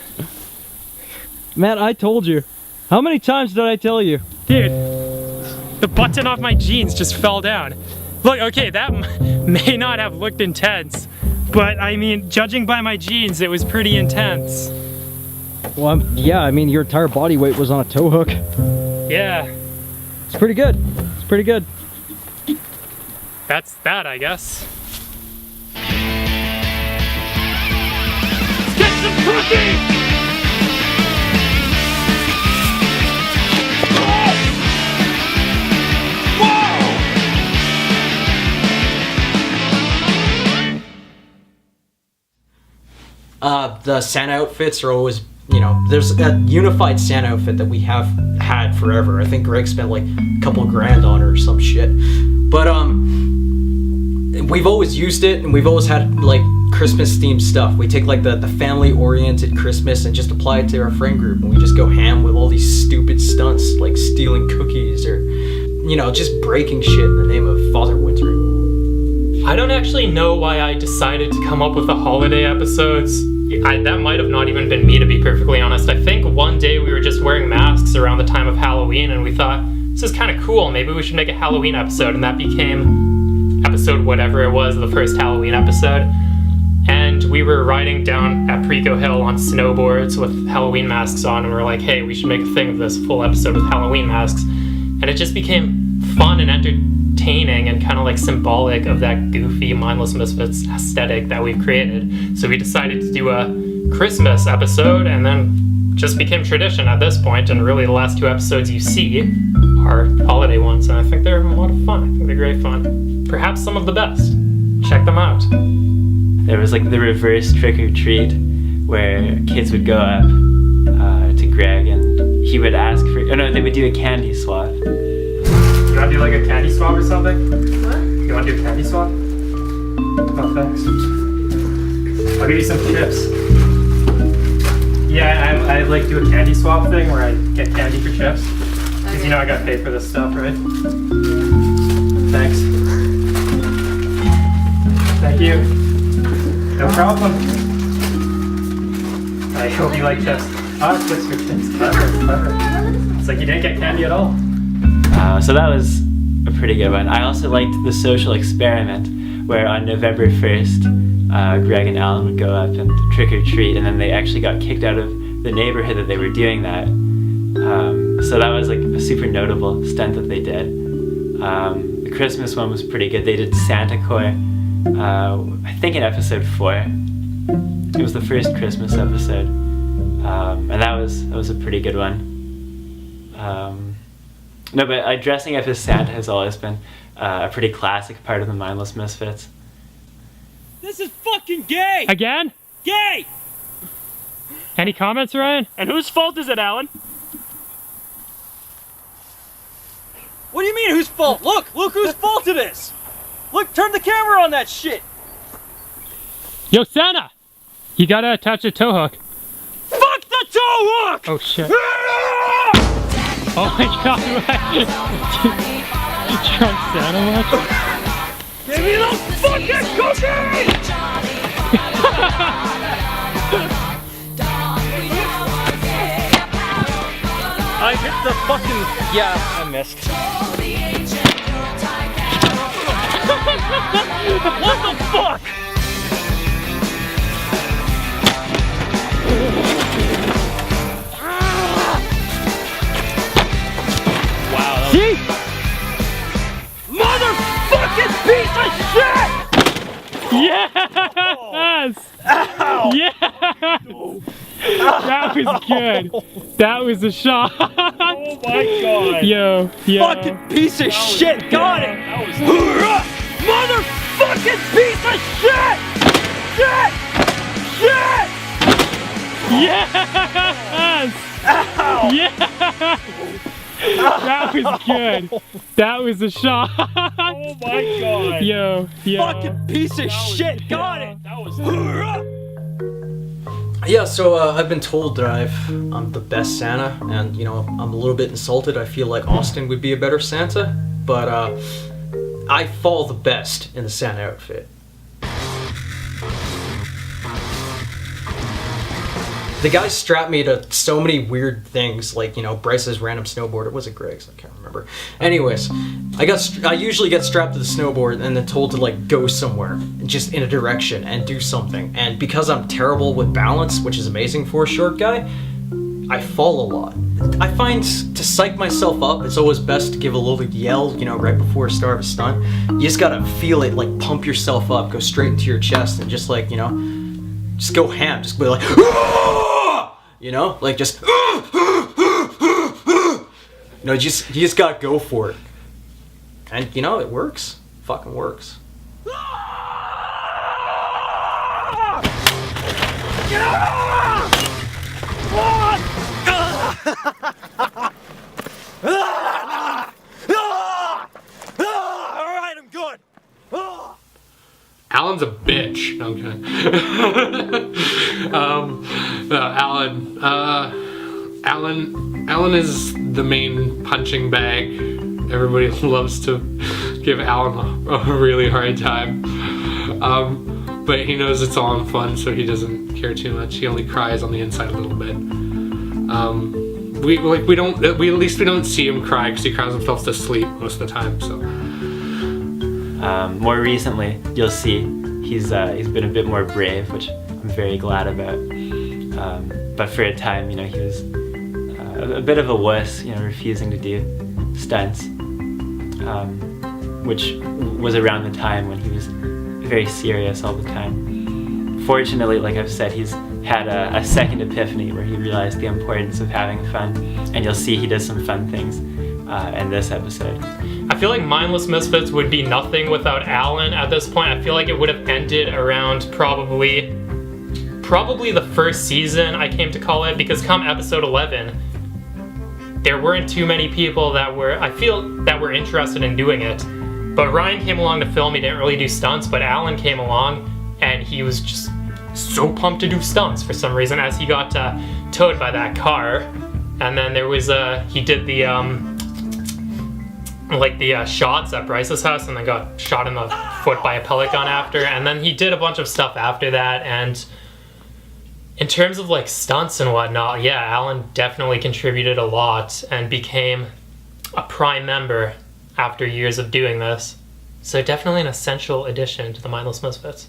Man, I told you. How many times did I tell you? Dude, the button off my jeans just fell down. Look, okay, that may not have looked intense, but I mean, judging by my jeans, it was pretty intense. Well, yeah, I mean, your entire body weight was on a tow hook. Yeah, It's pretty good. It's pretty good. that's that, I guess. Get some cookies! The Santa outfits are always, you know, there's a unified Santa outfit that we have had forever. I think Greg spent like a couple grand on it or some shit. But we've always used it, and we've always had like Christmas themed stuff. We take like the family oriented Christmas and just apply it to our friend group, and we just go ham with all these stupid stunts like stealing cookies or, you know, just breaking shit in the name of Father Winter. I don't actually know why I decided to come up with the holiday episodes. That might have not even been me, to be perfectly honest. I think one day we were just wearing masks around the time of Halloween, and we thought, this is kind of cool, maybe we should make a Halloween episode, and that became episode whatever it was, the first Halloween episode. And we were riding down at Preco Hill on snowboards with Halloween masks on, and we were like, hey, we should make a thing of this full episode with Halloween masks. And it just became fun and entertaining and kind of like symbolic of that goofy Mindless Misfits aesthetic that we've created. So we decided to do a Christmas episode, and then just became tradition at this point, and really the last two episodes you see are holiday ones, and I think they're a lot of fun. I think they're great fun. Perhaps some of the best. Check them out. There was like the reverse trick or treat where kids would go up to Greg and he would ask for, oh no, they would do a candy swap. You wanna do like a candy swap or something? What? You wanna do a candy swap? Oh, thanks. I'll give you some chips. Yeah, I like do a candy swap thing where I get candy for chips. Because you know I gotta pay for this stuff, right? Thanks. Thank you. No problem. I hope you like chips. Oh, chips for kids. Clever. It's like you didn't get candy at all. So that was a pretty good one. I also liked the social experiment where on November 1st, Greg and Alan would go up and trick or treat, and then they actually got kicked out of the neighborhood that they were doing that. So that was like a super notable stunt that they did. The Christmas one was pretty good. They did Santa Core, I think in episode 4. It was the first Christmas episode, and that was a pretty good one. No, but dressing up as Santa has always been a pretty classic part of the Mindless Misfits. This is fucking gay! Again? Gay! Any comments, Ryan? And whose fault is it, Alan? What do you mean, whose fault? Look whose fault it is! Look, turn the camera on that shit! Yo, Santa! You gotta attach a tow hook. Fuck the toe hook! Oh, shit. Oh my god, Drunk Santa watch? Give me the fucking cookie! I hit the fucking... Yeah, I missed. What the fuck? Wow. See? Motherfucking piece of shit! Yes! Ow! Yeah! That was good. That was a shot. Oh my god. Yo. Fucking piece of shit! Got it! That was Motherfucking piece of shit! Shit! Shit! Yes! Ow! Yeah! That was good. That was a shot. Oh my god. Yo. Fucking piece of shit! Got it! That was Yeah, so I've been told that I'm the best Santa, and you know I'm a little bit insulted. I feel like Austin would be a better Santa, but I fall the best in the Santa outfit. The guy strapped me to so many weird things, like, you know, Bryce's random snowboard. It wasn't Greg's, I can't remember. Anyways, I usually get strapped to the snowboard and then told to, like, go somewhere, just in a direction, and do something. And because I'm terrible with balance, which is amazing for a short guy, I fall a lot. I find to psych myself up, it's always best to give a little yell, you know, right before a start of a stunt. You just gotta feel it, like, pump yourself up, go straight into your chest, and just, like, you know, just go ham, just be like, you know, like just, no, you just gotta go for it, and you know it works, fucking works. Alright, I'm good. Alan's a bitch. No, I'm kidding. Alan is the main punching bag. Everybody loves to give Alan a really hard time. But he knows it's all in fun, so he doesn't care too much. He only cries on the inside a little bit. We at least don't see him cry because he cries himself to sleep most of the time. So. More recently, you'll see he's been a bit more brave, which I'm very glad about. But for a time, you know, he was a bit of a wuss, you know, refusing to do stunts, which was around the time when he was very serious all the time. Fortunately, like I've said, he's had a second epiphany where he realized the importance of having fun, and you'll see he does some fun things in this episode. I feel like Mindless Misfits would be nothing without Alan at this point. I feel like it would have ended around probably the first season, I came to call it, because come episode 11, there weren't too many people that were interested in doing it. But Ryan came along to film, he didn't really do stunts, but Alan came along and he was just so pumped to do stunts for some reason as he got towed by that car. And then there was he did the shots at Bryce's house and then got shot in the foot by a pellet gun after, and then he did a bunch of stuff after that. And in terms of like stunts and whatnot, yeah, Alan definitely contributed a lot and became a prime member after years of doing this. So definitely an essential addition to the Mindless Misfits.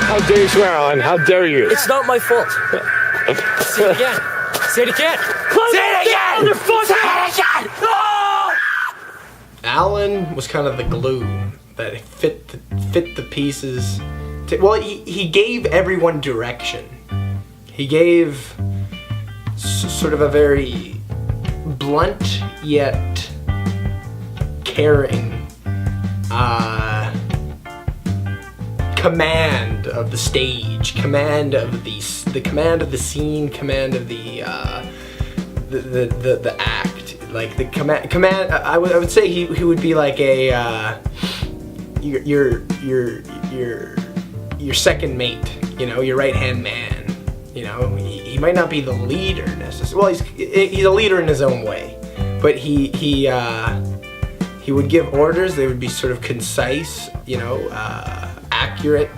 How dare you swear, Alan? How dare you? It's not my fault. Say it again. Say it again. Say it again! Motherfucker! Say it again! Oh! Alan was kind of the glue that fit the pieces. Well, he gave everyone direction. He gave sort of a very blunt yet caring command of the stage, command of the command of the scene, command of the act. Like the command. I would say he would be like a your second mate. You know, your right hand man. You know, he might not be the leader necessarily. Well, he's a leader in his own way, but he would give orders. They would be sort of concise. You know, accurate,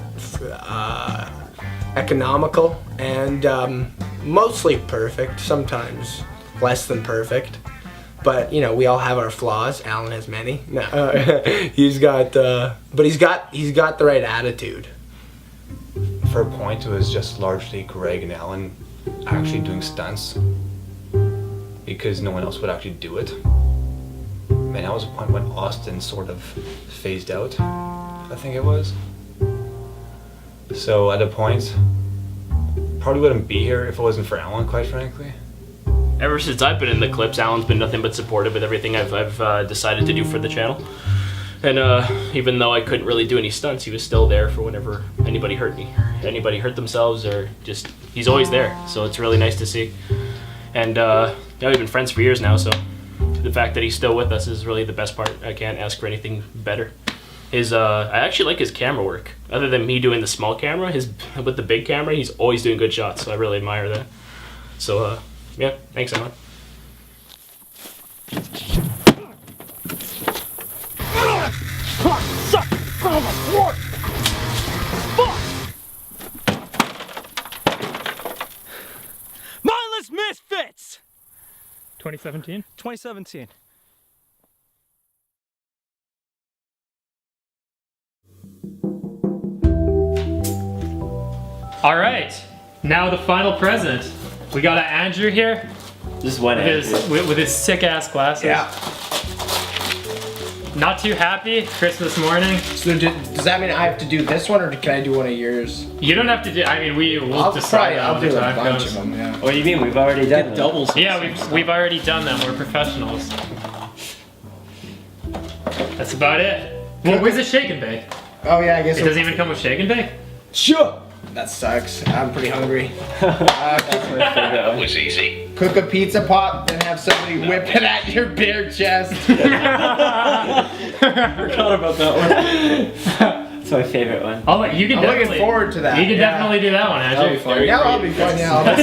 economical, and mostly perfect. Sometimes less than perfect. But you know, we all have our flaws. Alan has many. He's got the right attitude. For a point, it was just largely Greg and Alan actually doing stunts because no one else would actually do it. And that was a point when Austin sort of phased out, I think it was. So at a point, probably wouldn't be here if it wasn't for Alan, quite frankly. Ever since I've been in the clips, Alan's been nothing but supportive with everything I've decided to do for the channel. And even though I couldn't really do any stunts, he was still there for whenever anybody hurt me, anybody hurt themselves, or just, he's always there. So it's really nice to see. And yeah, we've been friends for years now, so the fact that he's still with us is really the best part. I can't ask for anything better. I actually like his camera work. Other than me doing the small camera, with the big camera, he's always doing good shots, so I really admire that. So yeah, thanks, Alan. Mindless Misfits! 2017? 2017. All right, now the final present. We got Andrew here. Just one with his sick ass glasses. Yeah. Not too happy. Christmas morning. So does that mean I have to do this one, or can I do one of yours? You don't have to do. I mean, we'll decide. I'll do a bunch of them. Yeah. What do you mean? We've already done them. Doubles. Yeah, we've already done them. We're professionals. That's about it. Well, where's the shake and bake? Oh yeah, I guess It doesn't even come with shake and bake. Sure. That sucks. I'm pretty hungry. That was easy. Cook a pizza pot, then have somebody whip it at your bare chest. Forgot about that one. It's my favorite one. Oh, you can I'm looking forward to that. You can definitely do that one, Andrew. That'll be fun. Yeah, I'll be fun. Yeah.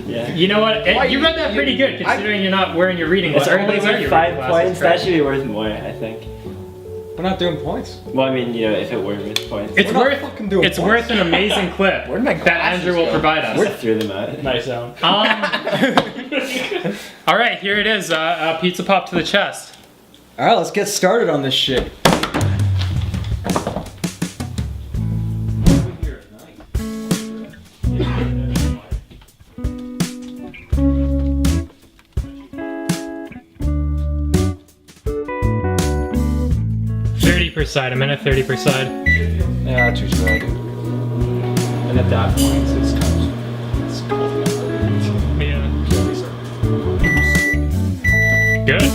Yeah. You know what? You read that pretty good, considering you're not wearing your reading It's glasses. only worth 5 points. That should be worth more, I think. We're not doing points. Well, I mean, you know, if it were worth points. It's worth an amazing clip that Andrew will provide us. We're through them out. Nice, Alan. All right, here it is. Pizza pop to the chest. All right, let's get started on this shit. Per side, a minute 30 per side. Yeah, too slow. And at that point, it's cold. Yeah. Good.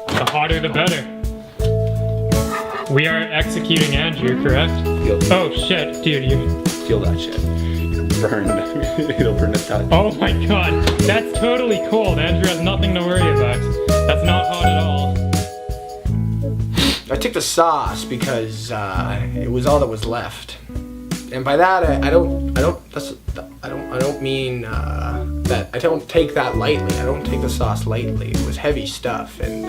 The hotter the better. We are executing Andrew, correct? Oh shit, dude, you Feel that shit. Burn. It'll burn a touch. Oh my god, that's totally cold. Andrew has nothing to worry about. That's not hot at all. I took the sauce because it was all that was left, and by that I don't mean that I don't take that lightly. I don't take the sauce lightly. It was heavy stuff, and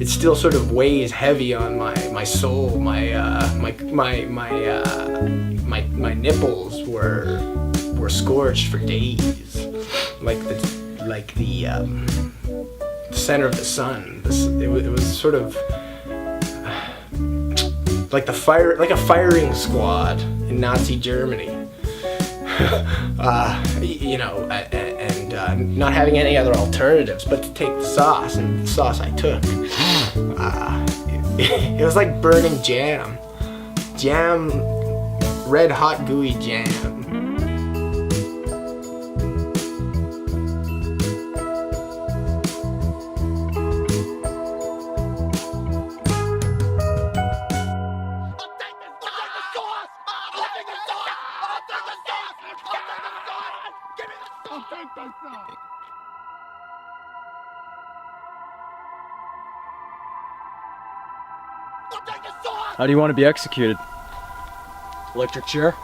it still sort of weighs heavy on my soul. My nipples were scorched for days, like the center of the sun. It was sort of like a firing squad in Nazi Germany. And not having any other alternatives but to take the sauce, and the sauce I took, it was like burning jam, red hot gooey jam. How do you want to be executed? Electric chair?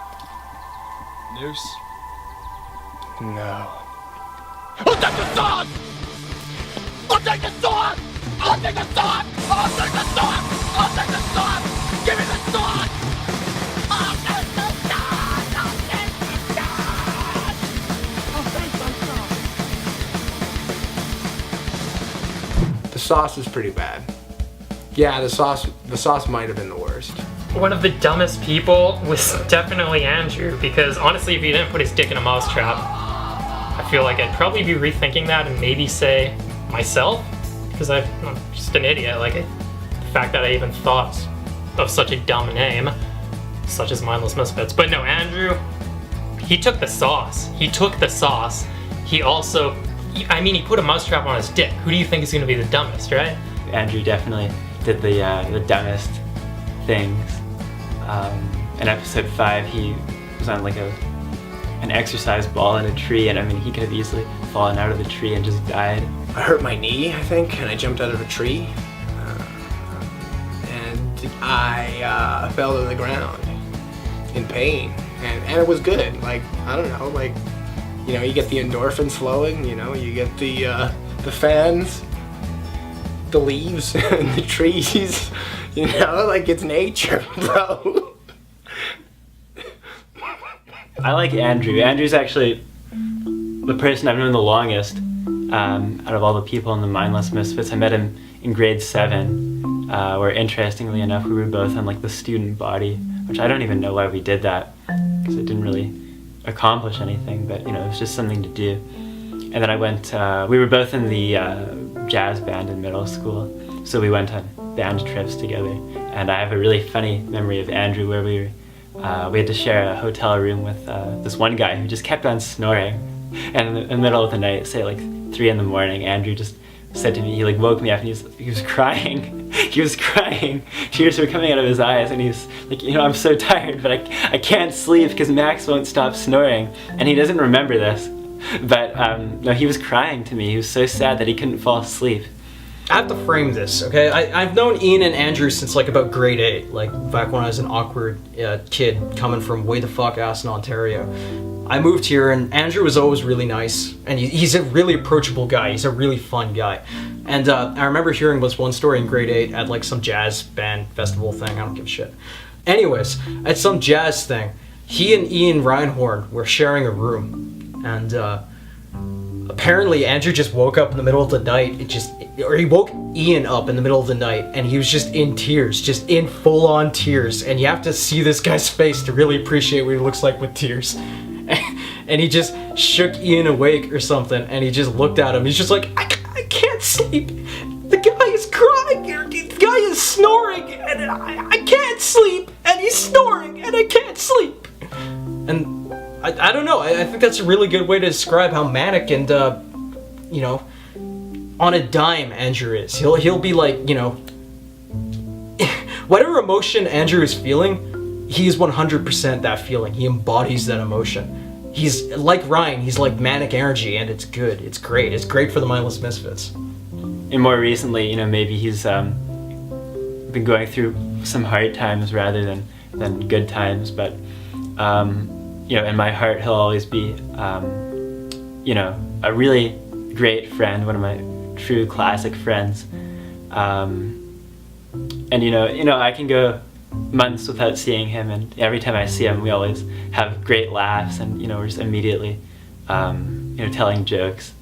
Noose? No. I'll take the sauce! I'll take the sauce! I'll take the sauce! I'll take the sauce! I'll take the sauce! Give me the sauce! I'll take the sauce! I'll take the sauce! I'll take the sauce! The sauce is pretty bad. Yeah, the sauce might have been the worst. One of the dumbest people was definitely Andrew, because honestly, if he didn't put his dick in a mousetrap, I feel like I'd probably be rethinking that and maybe say myself, because I'm just an idiot. Like, the fact that I even thought of such a dumb name, such as Mindless Misfits. But no, Andrew, he took the sauce. He took the sauce. He also, he put a mousetrap on his dick. Who do you think is going to be the dumbest, right? Andrew definitely did the dumbest things. In episode 5, he was on like an exercise ball in a tree, and he could have easily fallen out of the tree and just died. I hurt my knee, I think, and I jumped out of a tree, and I fell to the ground in pain, and it was good. Like, I don't know, like, you get the endorphins flowing, you get the fans, the leaves and the trees, like it's nature, bro. I like Andrew. Andrew's actually the person I've known the longest out of all the people in the Mindless Misfits. I met him in grade 7, where interestingly enough we were both on like the student body, which I don't even know why we did that, because it didn't really accomplish anything, but it was just something to do. And then we were both in the jazz band in middle school, so we went on band trips together. And I have a really funny memory of Andrew where we had to share a hotel room with this one guy who just kept on snoring. And in the middle of the night, say like 3 in the morning, Andrew just said to me, he like woke me up and he was crying. He was crying. Tears were coming out of his eyes, and he's like, I'm so tired, but I can't sleep because Max won't stop snoring. And he doesn't remember this. But no, he was crying to me. He was so sad that he couldn't fall asleep. I have to frame this, okay? I've known Ian and Andrew since like about grade 8, like back when I was an awkward kid coming from way the fuck ass in Ontario. I moved here, and Andrew was always really nice, and he's a really approachable guy. He's a really fun guy. And I remember hearing this one story in grade 8 at like some jazz band festival thing. I don't give a shit. Anyways, at some jazz thing, he and Ian Reinhardt were sharing a room. And apparently Andrew just woke up in the middle of the night. He woke Ian up in the middle of the night, and he was just in tears, just in full-on tears. And you have to see this guy's face to really appreciate what he looks like with tears. And he just shook Ian awake or something, and he just looked at him. He's just like, I can't sleep. The guy is crying. The guy is snoring, and I can't sleep. And he's snoring, and I can't sleep. And I don't know. I think that's a really good way to describe how manic and, on a dime Andrew is. He'll be like, whatever emotion Andrew is feeling, he's 100% that feeling. He embodies that emotion. He's like Ryan. He's like manic energy, and it's good. It's great. It's great for the Mindless Misfits. And more recently, maybe he's been going through some hard times rather than good times, but in my heart, he'll always be, a really great friend, one of my true classic friends. And I can go months without seeing him, and every time I see him, we always have great laughs, and we're just immediately, telling jokes.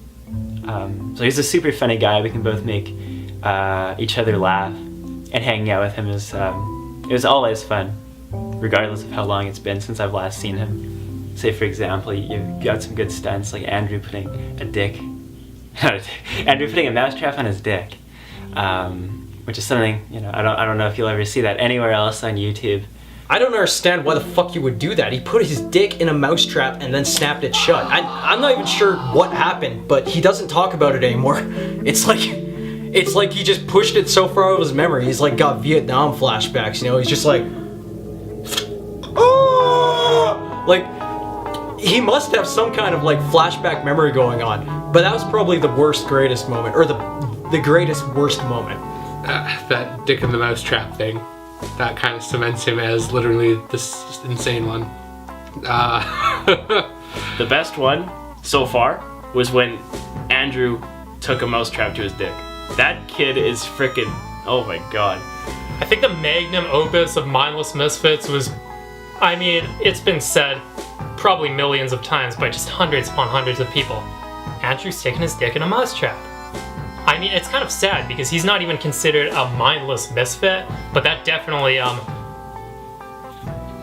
So he's a super funny guy. We can both make each other laugh, and hanging out with him is it was always fun. regardless of how long it's been since I've last seen him. Say, for example, you've got some good stunts like Andrew putting Andrew putting a mousetrap on his dick, which is something, you know, I don't know if you'll ever see that anywhere else on YouTube. I don't understand why the fuck you would do that. He put his dick in a mousetrap and then snapped it shut. I'm not even sure what happened, but he doesn't talk about it anymore. It's like he just pushed it so far out of his memory. He's like got Vietnam flashbacks, you know? He's just like, oh! Like, he must have some kind of like flashback memory going on. But that was probably the greatest moment, or the greatest worst moment. That dick in the mousetrap thing. That kind of cements him as literally this insane one. The best one so far was when Andrew took a mousetrap to his dick. That kid is freaking, oh my god. I think the magnum opus of Mindless Misfits was, I mean, it's been said probably millions of times by just hundreds upon hundreds of people. Andrew sticking his dick in a mousetrap. I mean, it's kind of sad because he's not even considered a mindless misfit, but that definitely,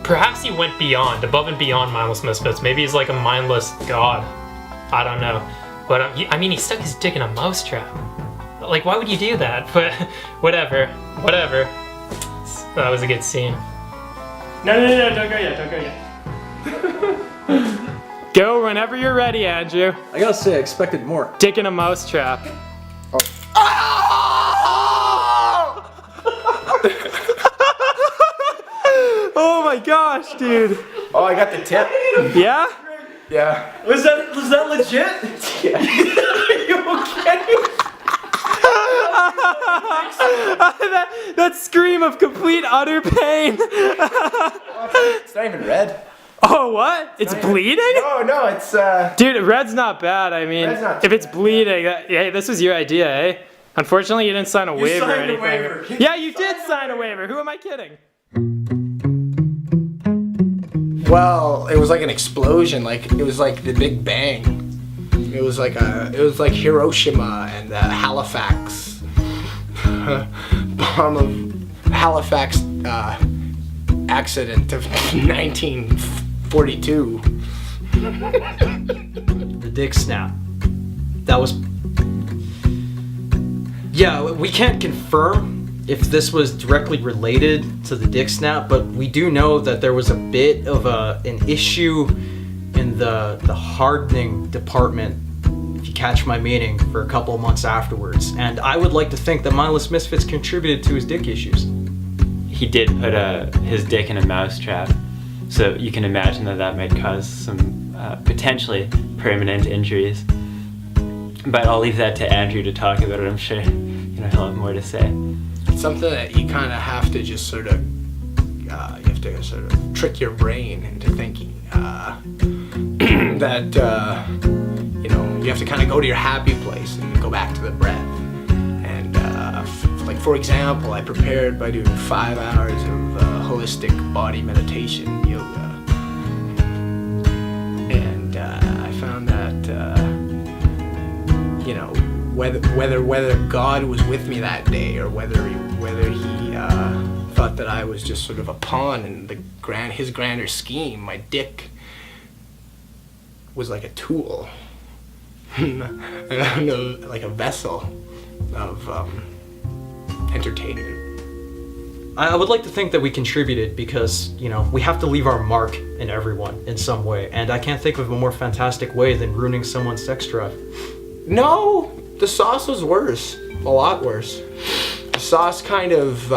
perhaps he went beyond, above and beyond mindless misfits. Maybe he's like a mindless god. I don't know. But, I mean, he stuck his dick in a mousetrap. Like, why would you do that? But, whatever. That was a good scene. No, don't go yet. Go whenever you're ready, Andrew. I gotta say, I expected more. Dick in a mousetrap. Oh my gosh, dude. Oh, I got the tip. Yeah? Yeah. Was that legit? Yeah. Are you okay? that scream of complete utter pain. It's not even red. Oh, what? It's bleeding? No, it's Dude, red's not bad. I mean, Red's not if it's bleeding, hey, this was your idea, eh? Unfortunately, you didn't sign a waiver or signed a anything. waiver. Yeah, you did sign a waiver. Who am I kidding? well, it was like an explosion. Like it was like the Big Bang. It was like Hiroshima and Halifax. Bomb of Halifax accident of 1942. The dick snap. That was... Yeah, we can't confirm if this was directly related to the dick snap, but we do know that there was a bit of an issue in the hardening department, if you catch my meaning, for a couple of months afterwards. And I would like to think that Mindless Misfits contributed to his dick issues. He did put his dick in a mousetrap, so you can imagine that might cause some potentially permanent injuries. But I'll leave that to Andrew to talk about it. I'm sure he'll have more to say. It's something that you kind of have to just sort of trick your brain into thinking that you have to kind of go to your happy place and go back to the breath. And like for example, I prepared by doing 5 hours of holistic body meditation yoga, and I found that whether God was with me that day or whether he thought that I was just sort of a pawn in his grander scheme, my dick was like a tool. I don't know, like a vessel of entertainment. I would like to think that we contributed because, we have to leave our mark in everyone in some way, and I can't think of a more fantastic way than ruining someone's sex drive. No, the sauce was worse. A lot worse. The sauce kind of,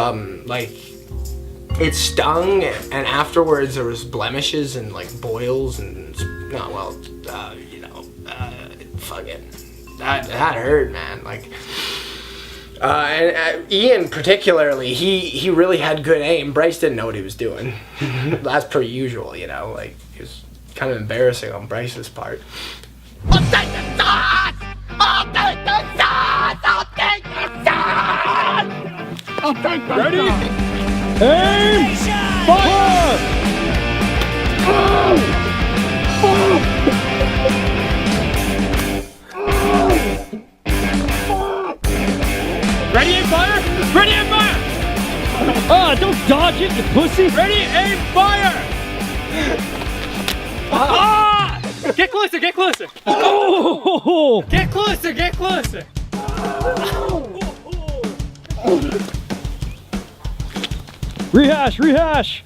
it stung, and afterwards there was blemishes and, boils and, fucking, that hurt, man. And Ian particularly, he really had good aim. Bryce didn't know what he was doing. That's per usual, it was kind of embarrassing on Bryce's part. I'll take the sauce! I'll take the sauce! I'll take the sauce! I'll take the Ready? sauce! Aim! Fire! Ready and fire! Ready and fire! Ah, don't dodge it, you pussy! pussy! Ready, aim, fire! Ah! Get closer, get closer! Oh! Get closer, get closer! Rehash, rehash!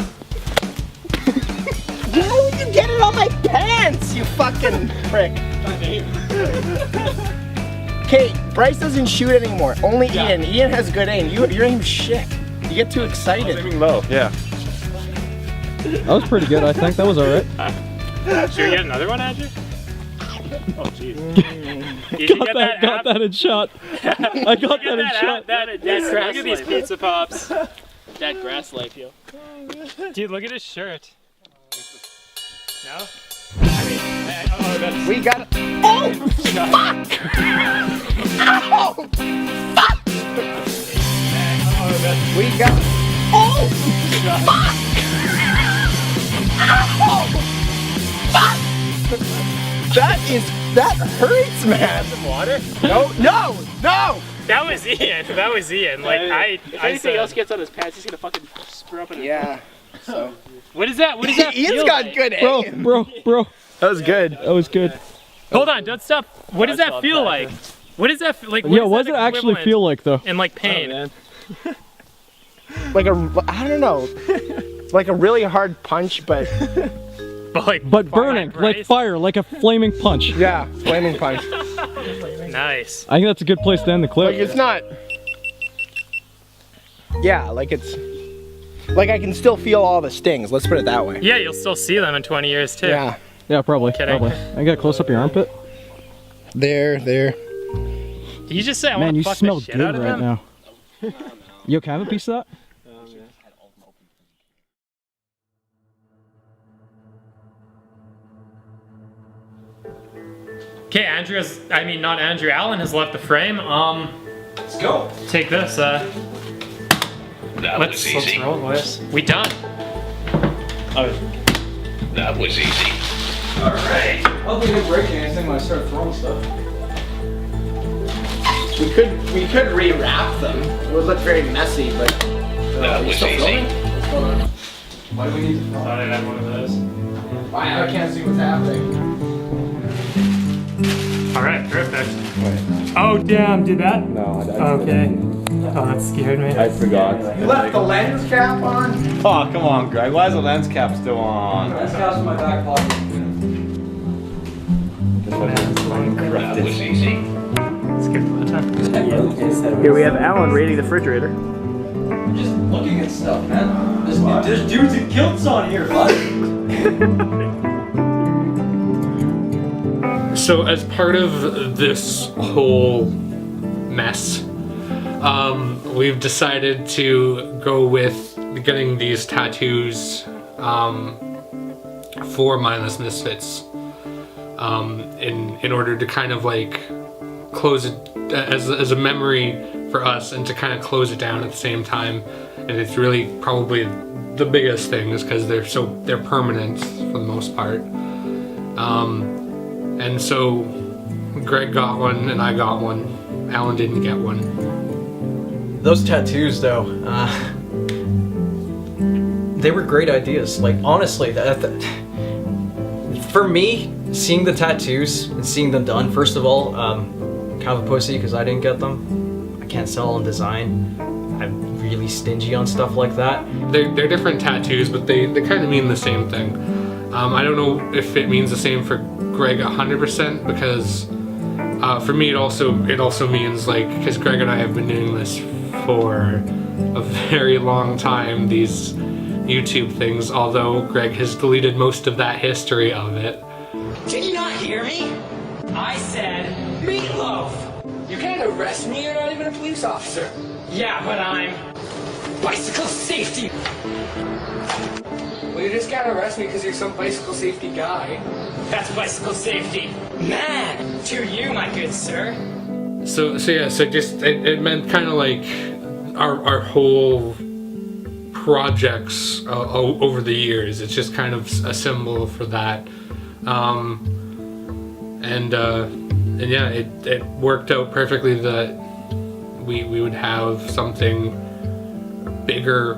How would you get it on my pants, you fucking prick? Okay, Bryce doesn't shoot anymore. Only Ian. Ian has good aim. Your aim's shit. You get too excited. I was aiming low, yeah. That was pretty good, I think. That was alright. Should we get another one, Andrew? Oh, jeez. Got that in shot. I got that in shot. Look at these pizza pops. That grass life, yo. Dude, look at his shirt. No? We got it. Oh! Fuck! Ow! Fuck! We got. Oh! Fuck! Ow! Fuck! That hurts, man. Some water? No! That was Ian. That was Ian. Like If anything else gets on his pants, he's gonna fucking spur up in Yeah. So. What is that? What does that Ian's feel got like? good aim. Bro. That was good. That was good. Hold on, don't stop. What does that feel like? What does that feel like? Yeah, what does it actually feel like, though? In like pain. I don't know. Like a really hard punch, but But burning, like fire, like a flaming punch. yeah, flaming punch. Nice. I think that's a good place to end the clip. Like it's not. Yeah, like it's. Like I can still feel all the stings. Let's put it that way. Yeah, you'll still see them in 20 years too. Yeah. Yeah, probably. Kidding. Probably. I got close up your armpit. There. Did you just say I Man, want to you fuck smell the shit good out of right them? now. You okay, have a piece of that? Okay, Alan has left the frame. Let's go. Take this. That Let's was easy. roll, boys. We done. That was easy. Alright. I don't think it's breaking anything when I start throwing stuff. We could rewrap them. It would look very messy, but. That was easy. What's going on? Why do we need to film? Thought I'd have one of those. I can't see what's happening. Alright, perfect. Oh, damn, did that? No, Okay. Oh, that scared me. I forgot. You left the lens cap on? Oh, come on, Greg. Why is the lens cap still on? That's caps in my back pocket. That was easy. Skip that. Here we have Alan raiding the refrigerator. I'm just looking at stuff, man. There's dudes in kilts on here, bud. So as part of this whole mess, we've decided to go with getting these tattoos for Mindless Misfits in order to kind of like close it as a memory for us and to kind of close it down at the same time. And it's really probably the biggest thing is because they're permanent for the most part. And so Greg got one and I got one. Alan didn't get one. Those tattoos, though, they were great ideas. Like, honestly, for me, seeing the tattoos and seeing them done, first of all, kind of a pussy because I didn't get them. I can't sell on design. I'm really stingy on stuff like that. They're different tattoos, but they kind of mean the same thing. I don't know if it means the same for Greg 100% because for me it also means like because Greg and I have been doing this for a very long time, these YouTube things, although Greg has deleted most of that history of it. Did you not hear me? I said meatloaf! You can't arrest me, you're not even a police officer. Yeah, but I'm bicycle safety. Well, you just can't arrest me because you're some bicycle safety guy. That's bicycle safety. Man, to you, my good sir. So just it meant kind of like our whole projects over the years. It's just kind of a symbol for that. And yeah, it worked out perfectly that we would have something bigger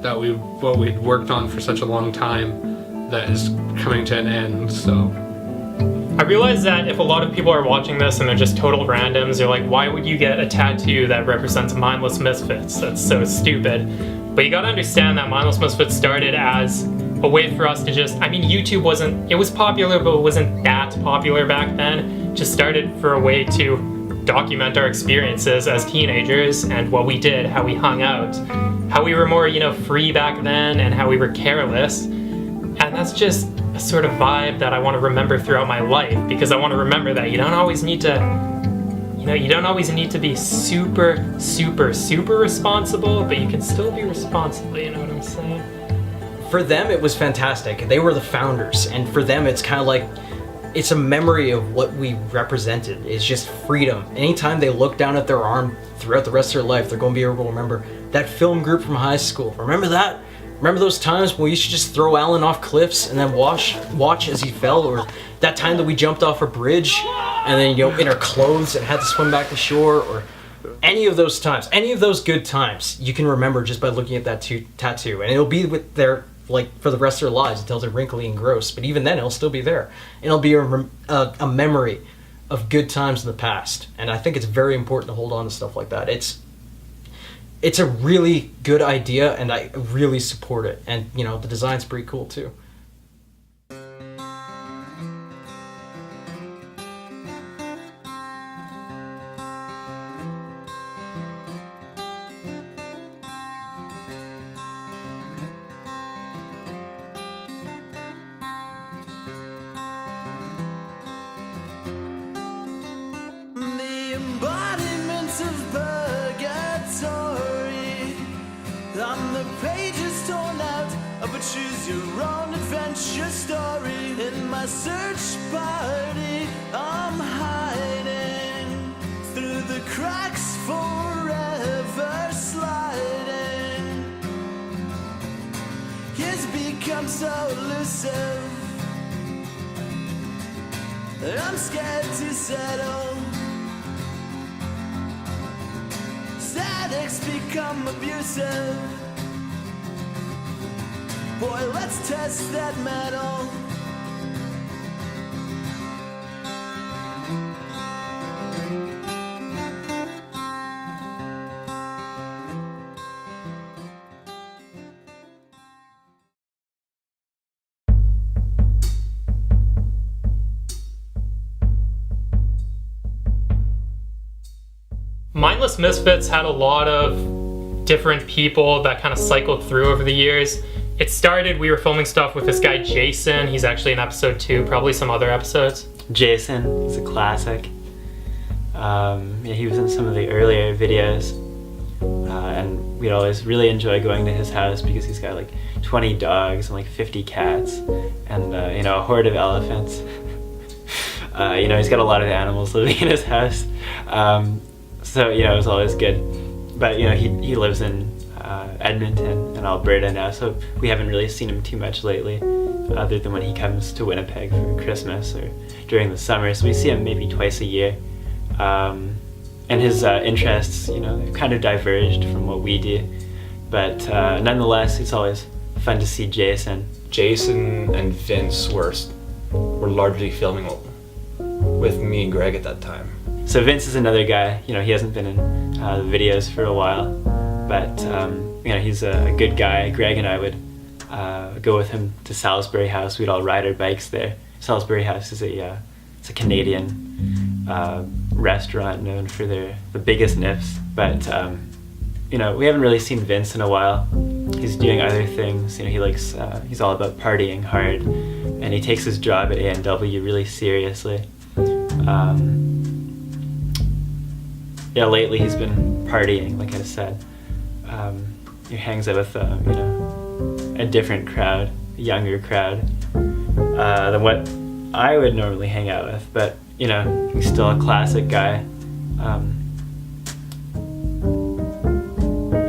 that what we'd worked on for such a long time that is coming to an end. So I realize that if a lot of people are watching this and they're just total randoms, they're like, why would you get a tattoo that represents Mindless Misfits? That's so stupid. But you gotta understand that Mindless Misfits started as a way for us to just, I mean, YouTube wasn't, it was popular, but it wasn't that popular back then. It just started for a way to document our experiences as teenagers and what we did, how we hung out, how we were more, free back then, and how we were careless. And that's just a sort of vibe that I want to remember throughout my life, because I want to remember that you don't always need to, you don't always need to be super, super, super responsible, but you can still be responsible, you know what I'm saying? For them, it was fantastic. They were the founders, and for them, it's kind of like, it's a memory of what we represented. It's just freedom. Anytime they look down at their arm throughout the rest of their life, they're going to be able to remember that film group from high school. Remember that? Remember those times when we used to just throw Alan off cliffs and then watch as he fell? Or that time that we jumped off a bridge and then, in our clothes and had to swim back to shore? Or any of those times, any of those good times, you can remember just by looking at that tattoo. And it'll be with their, for the rest of their lives until they're wrinkly and gross. But even then, it'll still be there. And it'll be a memory of good times in the past. And I think it's very important to hold on to stuff like that. It's a really good idea, and I really support it. And, the design's pretty cool, too. The embodiment of purgatory. On the pages torn out of a choose your own adventure story. In my search party, I'm hiding through the cracks, forever sliding. It's become so elusive, I'm scared to settle. Statics become abusive. Boy, let's test that metal. Mindless Misfits had a lot of different people that kind of cycled through over the years. It started, we were filming stuff with this guy Jason. He's actually in episode 2, probably some other episodes. Jason is a classic. He was in some of the earlier videos. And we'd always really enjoy going to his house because he's got like 20 dogs and like 50 cats and a horde of elephants. He's got a lot of animals living in his house. So it was always good. But he lives in Edmonton and Alberta now, so we haven't really seen him too much lately, other than when he comes to Winnipeg for Christmas or during the summer. So we see him maybe twice a year. And his interests, they've kind of diverged from what we do. But nonetheless, it's always fun to see Jason. Jason and Vince were largely filming with me and Greg at that time. So Vince is another guy, he hasn't been in the videos for a while, but he's a good guy. Greg and I would go with him to Salisbury House. We'd all ride our bikes there. Salisbury House is it's a Canadian restaurant known for the biggest nips, but we haven't really seen Vince in a while. He's doing other things. He's all about partying hard, and he takes his job at A&W really seriously. Lately he's been partying, like I said. He hangs out with, a different crowd, a younger crowd, than what I would normally hang out with. But, he's still a classic guy.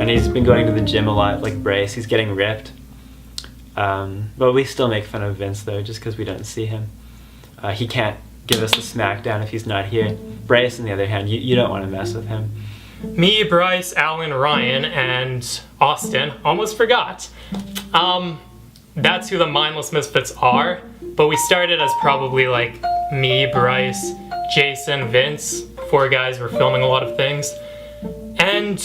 And he's been going to the gym a lot, like Bryce. He's getting ripped. But we still make fun of Vince, though, just because we don't see him. He can't give us a smackdown if he's not here. Bryce, on the other hand, you don't want to mess with him. me, Bryce, Alan, Ryan, and Austin. Almost forgot. That's who the Mindless Misfits are, but we started as probably like me, Bryce, Jason, Vince. 4 guys were filming a lot of things. And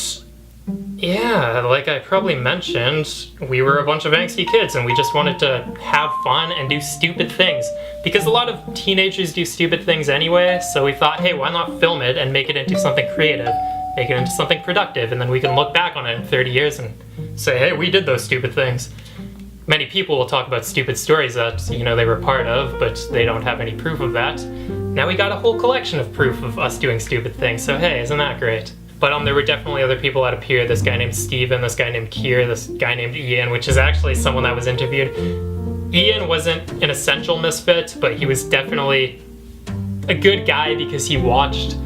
yeah, like I probably mentioned, we were a bunch of angsty kids and we just wanted to have fun and do stupid things. Because a lot of teenagers do stupid things anyway, so we thought, hey, why not film it and make it into something creative? Make it into something productive, and then we can look back on it in 30 years and say, hey, we did those stupid things. Many people will talk about stupid stories that, you know, they were part of, but they don't have any proof of that. Now we got a whole collection of proof of us doing stupid things, so hey, isn't that great? But there were definitely other people that appeared. This guy named Steven, this guy named Kier, this guy named Ian, which is actually someone that was interviewed. Ian wasn't an essential misfit, but he was definitely a good guy because he watched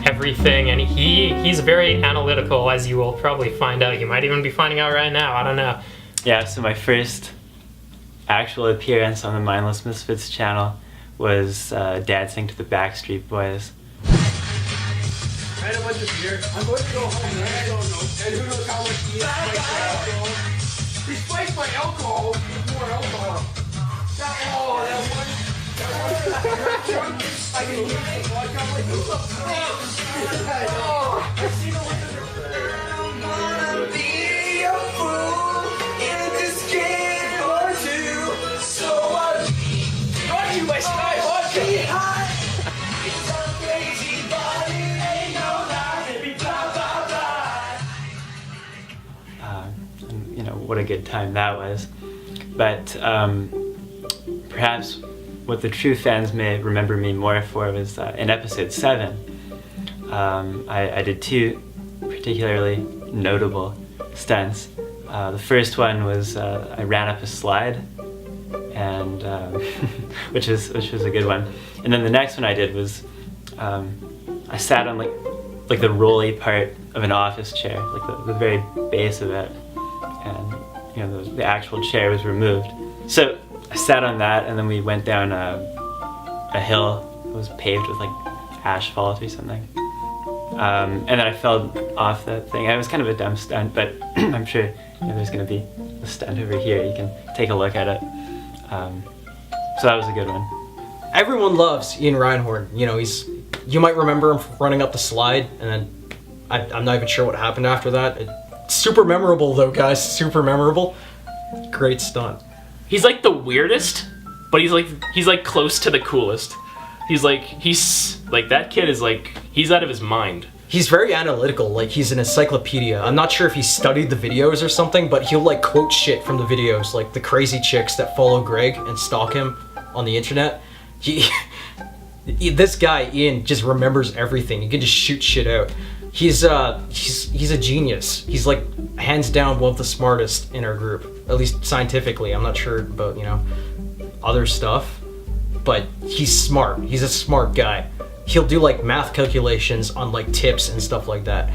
everything, and he's very analytical, as you will probably find out. You might even be finding out right now, I don't know. Yeah, so my first actual appearance on the Mindless Misfits channel was dancing to the Backstreet Boys. I had a bunch of beer. I'm going to go home and I don't know. And who knows how much he spiked my alcohol. He spiked my alcohol with more alcohol. That one drunk. I can hear it. I'm like, who the fuck? Oh, I see the one I'm gonna be a fool in this game or two. So what? Brought to you by Sky Vodka. It's a crazy body. And, you know, what a good time that was. But perhaps what the true fans may remember me more for was in episode 7. I did 2 particularly notable stunts. The first one was I ran up a slide, and which was a good one. And then the next one I did was I sat on like the rolly part of an office chair, like the very base of it, and you know the actual chair was removed. So I sat on that, and then we went down a hill that was paved with like asphalt or something, and then I fell off that thing. It was kind of a dumb stunt, but I'm sure there's going to be a stunt over here. You can take a look at it. So that was a good one. Everyone loves Ian Reinhardt. You know, you might remember him running up the slide, and then I'm not even sure what happened after that. Super memorable though, guys. Super memorable. Great stunt. He's like the weirdest, but he's like close to the coolest. He's like that kid is like, he's out of his mind. He's very analytical, like he's an encyclopedia. I'm not sure if he studied the videos or something, but he'll like quote shit from the videos, like the crazy chicks that follow Greg and stalk him on the internet. This guy, Ian, just remembers everything. He can just shoot shit out. He's a genius. He's like hands down one of the smartest in our group, at least scientifically. I'm not sure about, you know, other stuff, but he's smart. He's a smart guy. He'll do like math calculations on like tips and stuff like that.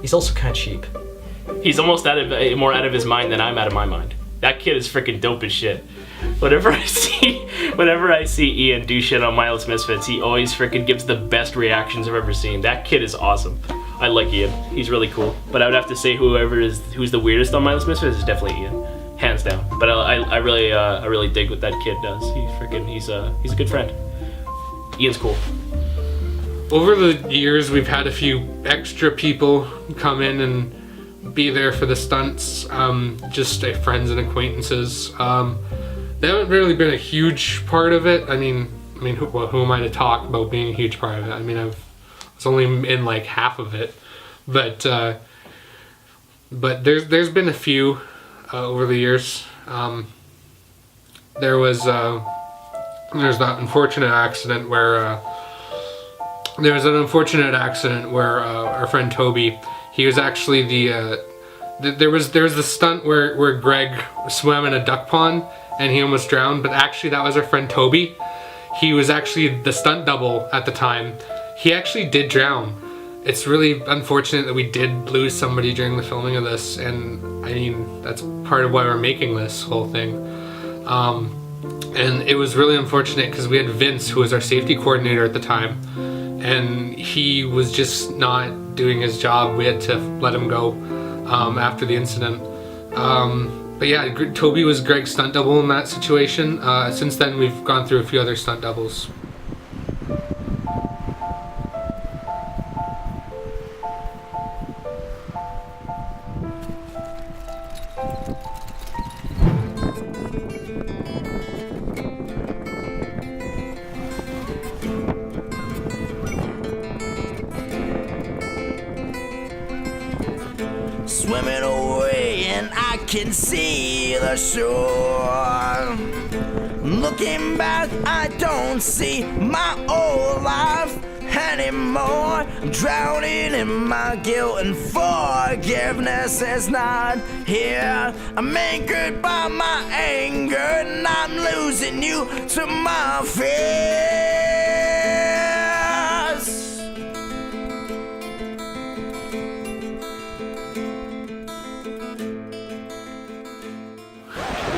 He's also kind of cheap. He's almost more out of his mind than I'm out of my mind. That kid is freaking dope as shit. Whenever I see Ian do shit on Mindless Misfits, he always freaking gives the best reactions I've ever seen. That kid is awesome. I like Ian. He's really cool. But I would have to say who's the weirdest on Mindless Misfits is definitely Ian, hands down. But I really dig what that kid does. He's a good friend. Ian's cool. Over the years, we've had a few extra people come in and be there for the stunts, just friends and acquaintances. They haven't really been a huge part of it. I mean, who am I to talk about being a huge part of it? I mean, I was only in like half of it, but there's been a few over the years. There's that unfortunate accident where our friend Toby, he was actually there was the stunt where Greg swam in a duck pond and he almost drowned, but actually that was our friend Toby. He was actually the stunt double at the time. He actually did drown. It's really unfortunate that we did lose somebody during the filming of this, and I mean, that's part of why we're making this whole thing. And it was really unfortunate because we had Vince, who was our safety coordinator at the time, and he was just not doing his job. We had to let him go after the incident. But yeah, Toby was Greg's stunt double in that situation. Since then, we've gone through a few other stunt doubles. Swimming away and I can see the shore. Looking back, I don't see my old life anymore. I'm drowning in my guilt and forgiveness is not here. I'm anchored by my anger and I'm losing you to my fears.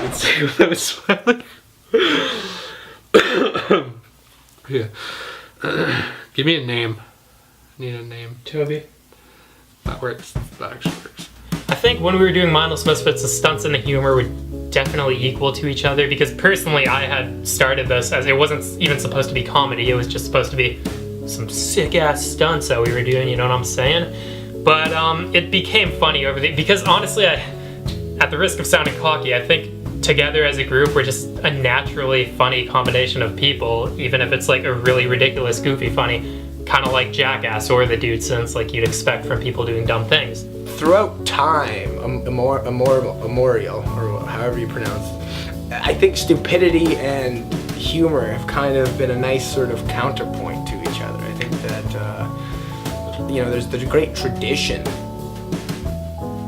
Let's see what I was smiling. Yeah. Give me a name. I need a name. Toby. That works. That actually works. I think when we were doing Mindless Misfits, the stunts and the humor were definitely equal to each other, because personally I had started this as it wasn't even supposed to be comedy. It was just supposed to be some sick ass stunts that we were doing, you know what I'm saying? But it became funny over because honestly, at the risk of sounding cocky, I think together as a group we're just a naturally funny combination of people, even if it's like a really ridiculous, goofy funny, kind of like Jackass or The Dude Sense, like you'd expect from people doing dumb things. Throughout time, memorial, or however you pronounce it, I think stupidity and humor have kind of been a nice sort of counterpoint to each other. I think that, you know, there's a great tradition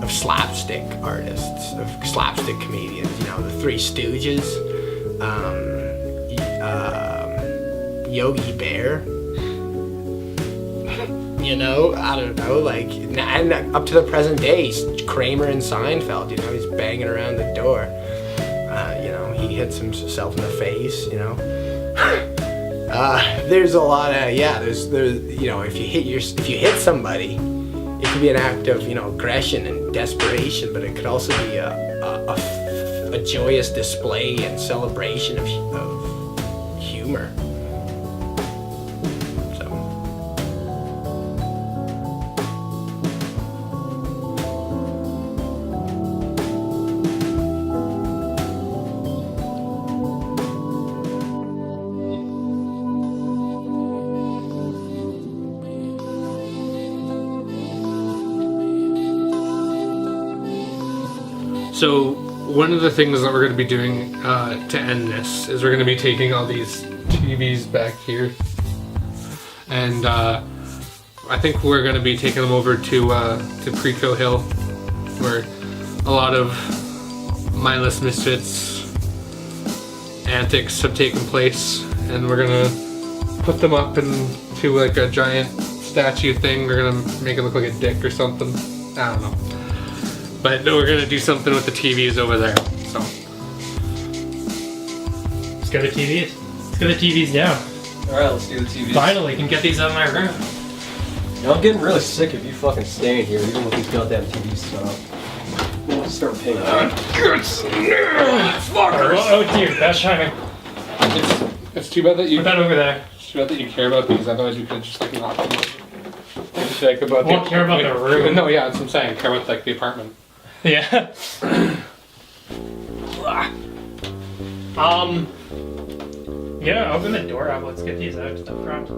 of slapstick artists, of slapstick comedians, you know, the Three Stooges, Yogi Bear, you know, I don't know, like, and up to the present day, Kramer and Seinfeld, you know, he's banging around the door, you know, he hits himself in the face, you know. There's a lot of, yeah, there's, you know, if you hit somebody, it could be an act of, you know, aggression and desperation, but it could also be a joyous display and celebration of humor. So one of the things that we're going to be doing to end this is we're going to be taking all these TVs back here, and I think we're going to be taking them over to Preco Hill, where a lot of Mindless Misfits antics have taken place, and we're going to put them up into like a giant statue thing. We're going to make it look like a dick or something. I don't know. But we're gonna do something with the TVs over there, so. Let's get the TVs. Let's get the TVs down. Alright, let's do the TVs. Finally, can get these out of my room. You know, I'm getting really sick of you fucking staying here, even with these goddamn TVs set up. We'll start paying Oh dear, that's shining. It's too bad that you. Put that over there. It's too bad that you care about these. Otherwise, you could just like not. Like about won't care about the room. No, yeah, that's what I'm saying. Care about like the apartment. Yeah. Yeah, open the door up. Let's get these out just up front.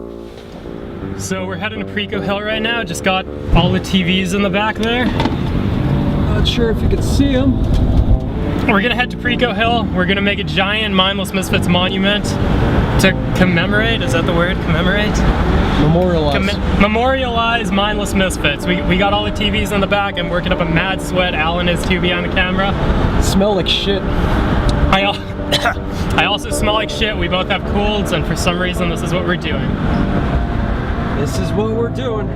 So we're heading to Preco Hill right now. Just got all the TVs in the back there. Not sure if you can see them. We're gonna head to Preco Hill. We're gonna make a giant Mindless Misfits monument to commemorate. Is that the word? Commemorate? Memorialize. Memorialize Mindless Misfits. We got all the TVs in the back. I'm working up a mad sweat. Alan is too behind the camera. Smell like shit. I also smell like shit. We both have colds, and for some reason, this is what we're doing. This is what we're doing.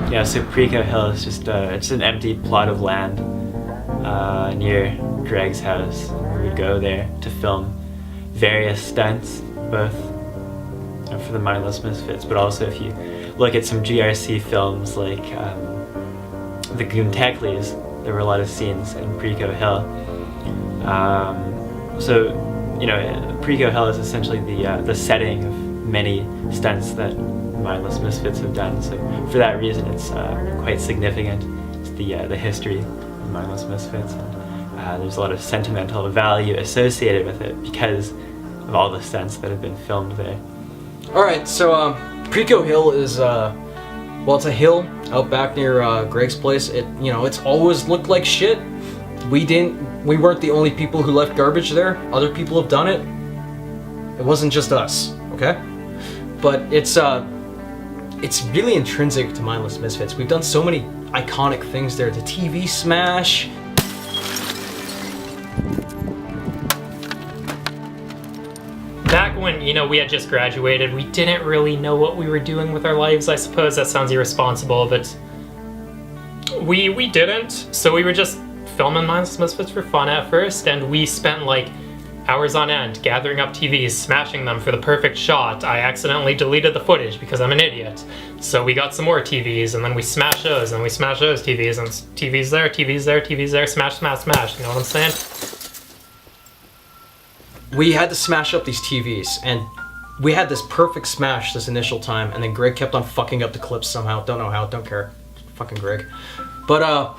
Yeah, so Preco Hill is just it's an empty plot of land near Greg's house. We go there to film various stunts, both for the Mindless Misfits, but also if you look at some GRC films like the Goonteklies, there were a lot of scenes in Preco Hill. So, you know, Preco Hill is essentially the setting of many stunts that Mindless Misfits have done. So for that reason, it's quite significant. It's the history of Mindless Misfits. And, there's a lot of sentimental value associated with it because of all the stunts that have been filmed there. All right, so Preco Hill is well, it's a hill out back near Greg's place. It's always looked like shit. We weren't the only people who left garbage there. Other people have done it. It wasn't just us, okay? But it's really intrinsic to Mindless Misfits. We've done so many iconic things there. The TV smash. Back when, we had just graduated, we didn't really know what we were doing with our lives. I suppose that sounds irresponsible, but we didn't. So we were just filming Mindless Misfits for fun at first, and we spent like hours on end gathering up TVs, smashing them for the perfect shot. I accidentally deleted the footage because I'm an idiot. So we got some more TVs, and then we smashed those, and we smashed those TVs, and TVs there, TVs there, TVs there, smash, smash, smash. You know what I'm saying? We had to smash up these TVs, and we had this perfect smash this initial time, and then Greg kept on fucking up the clips somehow. Don't know how, don't care. Fucking Greg. But,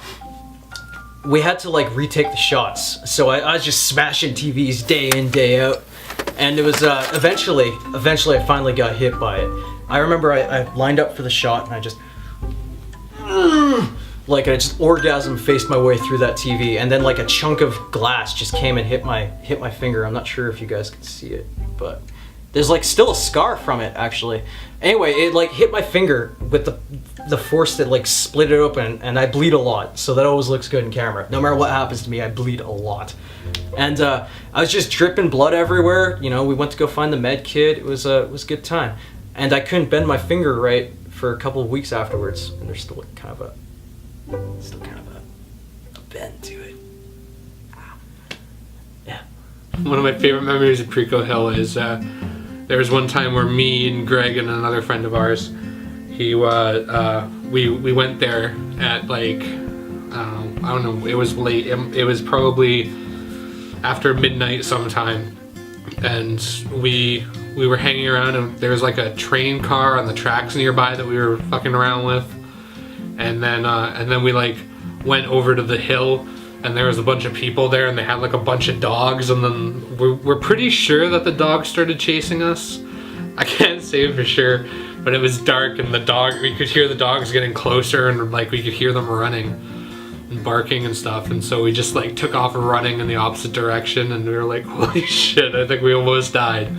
we had to, like, retake the shots. So I was just smashing TVs day in, day out. And it was, eventually I finally got hit by it. I remember I lined up for the shot, and I just... Like, I just orgasm faced my way through that TV, and then like a chunk of glass just came and hit my finger. I'm not sure if you guys can see it, but there's like still a scar from it actually. Anyway, it like hit my finger with the force that like split it open, and I bleed a lot. So that always looks good in camera. No matter what happens to me, I bleed a lot. And I was just dripping blood everywhere. We went to go find the med kit. It was a good time, and I couldn't bend my finger right for a couple of weeks afterwards, and there's still kind of a bend to it. Yeah. One of my favorite memories of Preco Hill is there was one time where me and Greg and another friend of ours, we went there at like I don't know, it was late. It was probably after midnight sometime, and we were hanging around, and there was like a train car on the tracks nearby that we were fucking around with. And then we like went over to the hill, and there was a bunch of people there, and they had like a bunch of dogs, and then we're pretty sure that the dogs started chasing us. I can't say for sure, but it was dark, and we could hear the dogs getting closer, and like we could hear them running and barking and stuff, and so we just like took off running in the opposite direction, and we were like, holy shit, I think we almost died.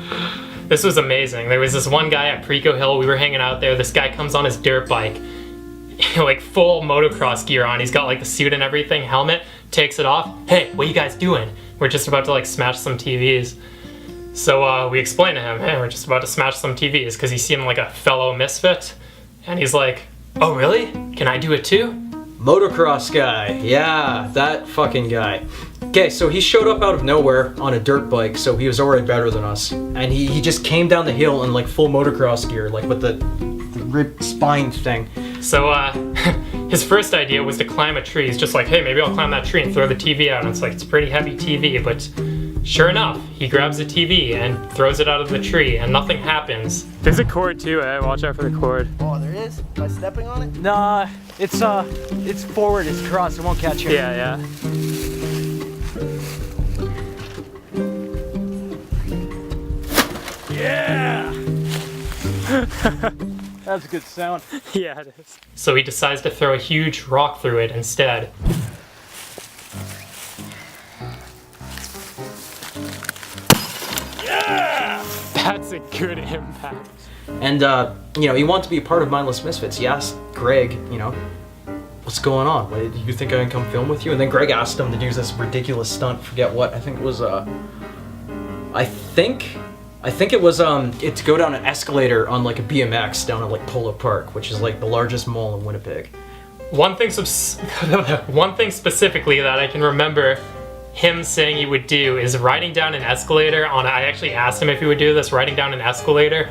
This was amazing. There was this one guy at Preco Hill, we were hanging out there, this guy comes on his dirt bike, like full motocross gear on. He's got like the suit and everything, helmet, takes it off. Hey, what you guys doing? We're just about to like smash some TVs. So we explained to him, hey, we're just about to smash some TVs, because he seemed like a fellow misfit. And he's like, oh really? Can I do it too? Motocross guy, yeah, that fucking guy. Okay, so he showed up out of nowhere on a dirt bike, so he was already better than us. And he just came down the hill in like full motocross gear, like with the ripped spine thing. So his first idea was to climb a tree. He's just like, hey, maybe I'll climb that tree and throw the TV out. And it's like, it's a pretty heavy TV, but sure enough, he grabs the TV and throws it out of the tree, and nothing happens. There's a cord too, eh? Watch out for the cord. Oh, there is? Am I stepping on it? Nah, it's forward, it's cross, it won't catch you. Yeah. Yeah! That's a good sound. Yeah, it is. So he decides to throw a huge rock through it instead. Yeah! That's a good impact. And, he wanted to be a part of Mindless Misfits. He asked Greg, what's going on? Do you think I can come film with you? And then Greg asked him to do this ridiculous stunt. Forget what. I think it was, I think it was to go down an escalator on like a BMX down at like Polo Park, which is like the largest mall in Winnipeg. One thing specifically that I can remember him saying he would do is riding down an escalator I actually asked him if he would do this, riding down an escalator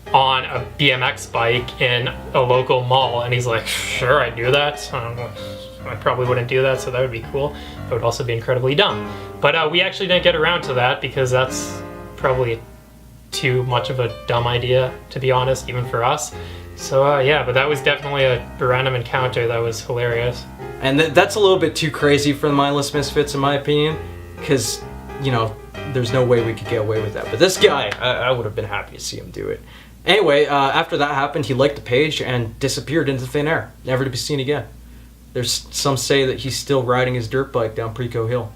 on a BMX bike in a local mall, and he's like, sure, I'd do that. I probably wouldn't do that, so that would be cool. It would also be incredibly dumb. But we actually didn't get around to that because that's probably too much of a dumb idea, to be honest, even for us. So yeah, but that was definitely a random encounter that was hilarious. And that's a little bit too crazy for the Mindless Misfits, in my opinion, because, you know, there's no way we could get away with that. But this guy, I would have been happy to see him do it. Anyway, after that happened, he liked the page and disappeared into thin air, never to be seen again. There's some say that he's still riding his dirt bike down Preco Hill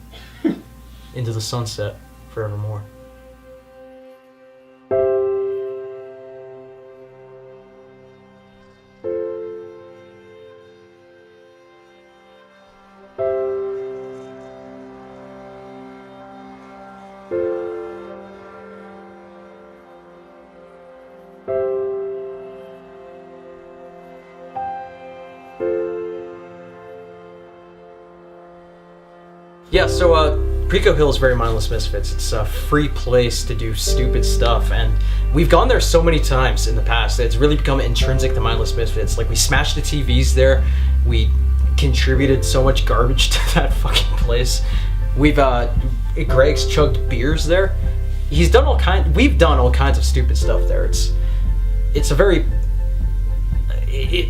into the sunset forevermore. Yeah, so Preco Hill is very Mindless Misfits. It's a free place to do stupid stuff, and we've gone there so many times in the past that it's really become intrinsic to Mindless Misfits. Like, we smashed the TVs there, we contributed so much garbage to that fucking place. We've Greg's chugged beers there. We've done all kinds of stupid stuff there. It's a very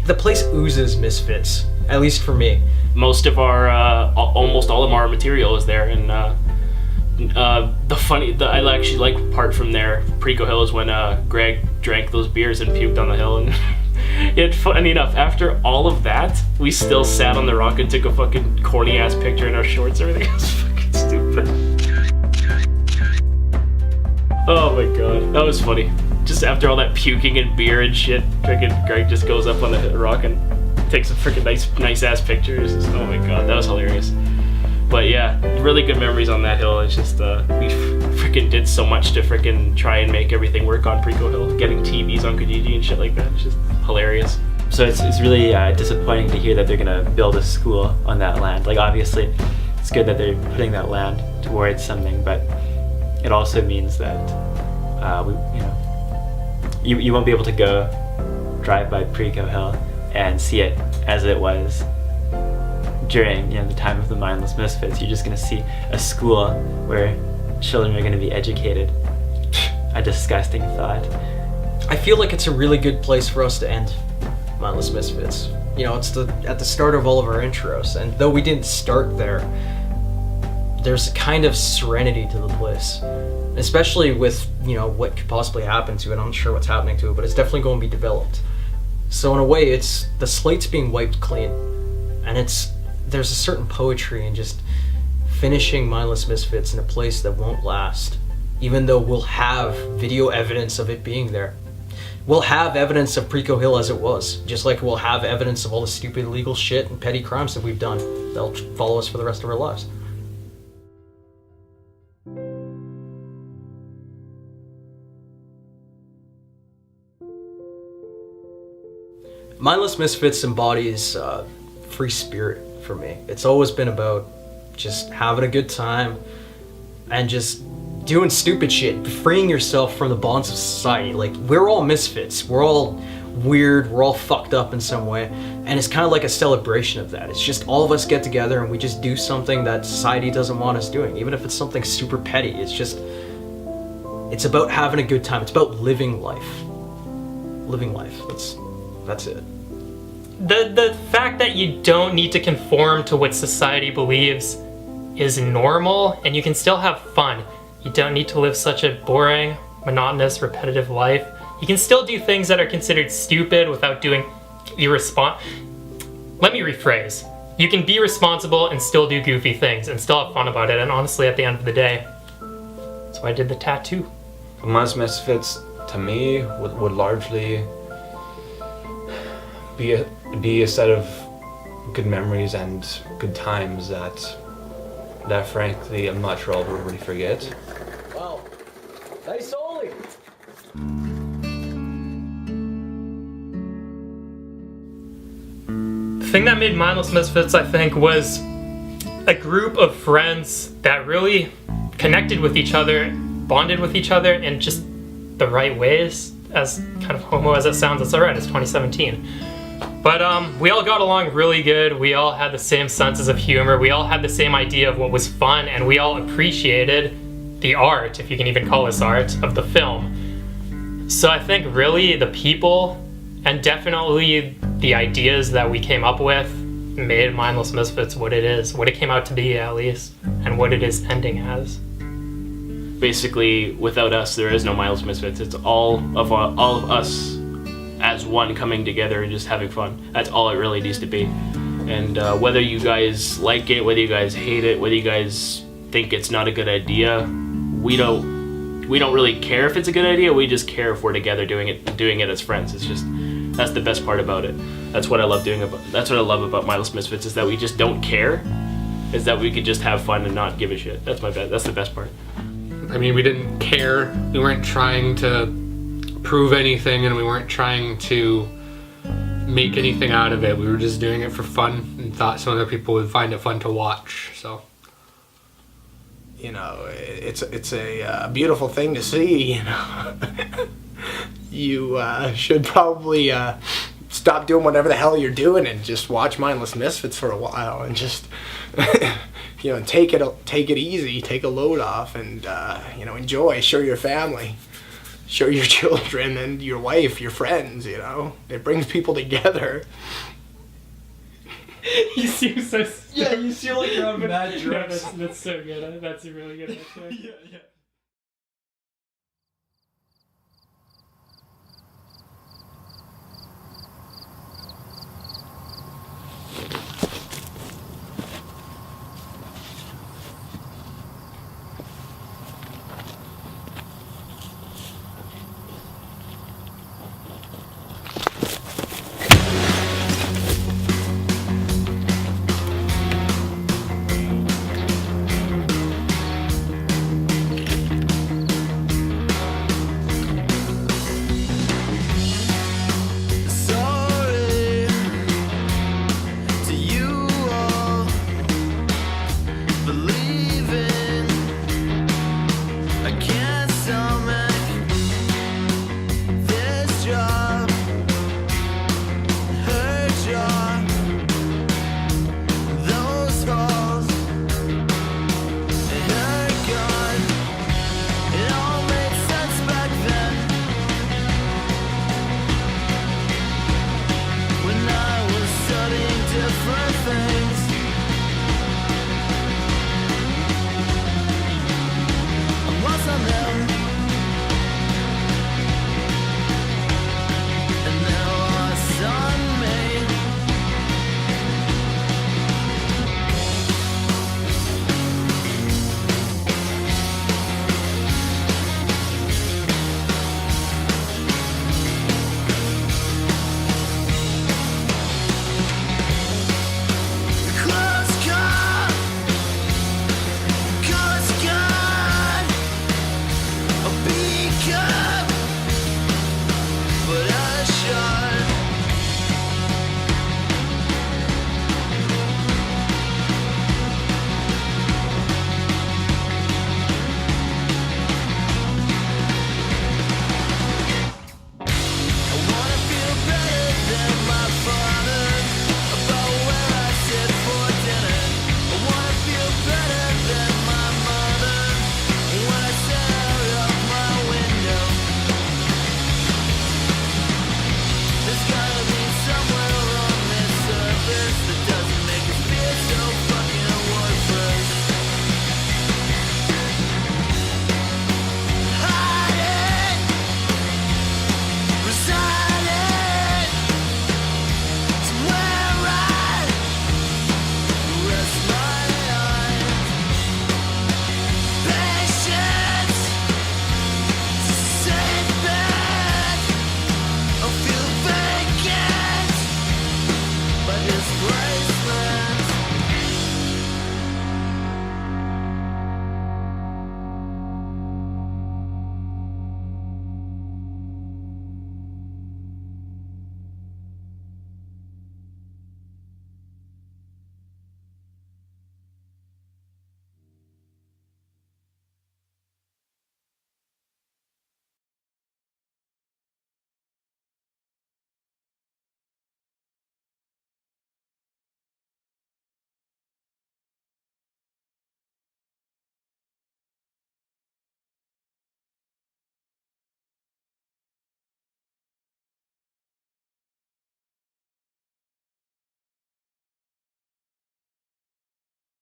the place oozes Misfits, at least for me. Most of our, almost all of our material is there, and I actually like part from there, Preco Hill, is when Greg drank those beers and puked on the hill, and funny enough, after all of that, we still sat on the rock and took a fucking corny ass picture in our shorts. Everything was fucking stupid. Oh my god, that was funny. Just after all that puking and beer and shit, freaking Greg just goes up on the rock and takes some freaking nice ass pictures. Oh my god, that was hilarious. But yeah, really good memories on that hill. It's just we freaking did so much to freaking try and make everything work on Preco Hill, getting TVs on Kijiji and shit like that. It's just hilarious. So it's really disappointing to hear that they're gonna build a school on that land. Like, obviously, it's good that they're putting that land towards something, but it also means that you won't be able to go drive by Preco Hill and see it as it was during the time of the Mindless Misfits. You're just going to see a school where children are going to be educated. A disgusting thought. I feel like it's a really good place for us to end Mindless Misfits. You know, it's at the start of all of our intros, and though we didn't start there, there's a kind of serenity to the place. Especially with, what could possibly happen to it. I'm not sure what's happening to it, but it's definitely going to be developed. So in a way, it's the slate's being wiped clean, and there's a certain poetry in just finishing Mindless Misfits in a place that won't last, even though we'll have video evidence of it being there. We'll have evidence of Preco Hill as it was, just like we'll have evidence of all the stupid illegal shit and petty crimes that we've done. They'll follow us for the rest of our lives. Mindless Misfits embodies free spirit for me. It's always been about just having a good time and just doing stupid shit, freeing yourself from the bonds of society. Like, we're all misfits. We're all weird. We're all fucked up in some way. And it's kind of like a celebration of that. It's just all of us get together and we just do something that society doesn't want us doing, even if it's something super petty. It's about having a good time. It's about living life. Living life. That's it. The fact that you don't need to conform to what society believes is normal, and you can still have fun. You don't need to live such a boring, monotonous, repetitive life. You can still do things that are considered stupid without doing Let me rephrase. You can be responsible and still do goofy things and still have fun about it, and honestly, at the end of the day, that's why I did the tattoo. Mindless Misfits, to me, would largely be a set of good memories and good times that frankly I'm not sure I'll ever really forget. Wow, nice Ollie. The thing that made Mindless Misfits, I think, was a group of friends that really connected with each other, bonded with each other in just the right ways. as kind of homo as it sounds, it's alright, it's 2017. But we all got along really good. We all had the same senses of humor. We all had the same idea of what was fun, and we all appreciated the art, if you can even call this art, of the film. So I think really the people, and definitely the ideas that we came up with, made Mindless Misfits what it is, what it came out to be at least, and what it is ending as. Basically, without us, there is no Mindless Misfits. It's all of us as one coming together and just having fun. That's all it really needs to be. And whether you guys like it, whether you guys hate it, whether you guys think it's not a good idea, we don't really care if it's a good idea. We just care if we're together doing it as friends. It's just, that's the best part about it. That's what I love about Mindless Misfits, is that we just don't care. Is that we could just have fun and not give a shit. That's the best part. I mean, we didn't care. We weren't trying to prove anything, and we weren't trying to make anything out of it. We were just doing it for fun and thought some other people would find it fun to watch. So, you know, it's a beautiful thing to see. You know, you should probably stop doing whatever the hell you're doing and just watch Mindless Misfits for a while and just you know, take it easy, take a load off, and you know, enjoy. Show your family. Show your children and your wife, your friends, you know. It brings people together. You seem so... Yeah, you seem like you're on bad drugs. That's so good. That's a really good answer. Yeah.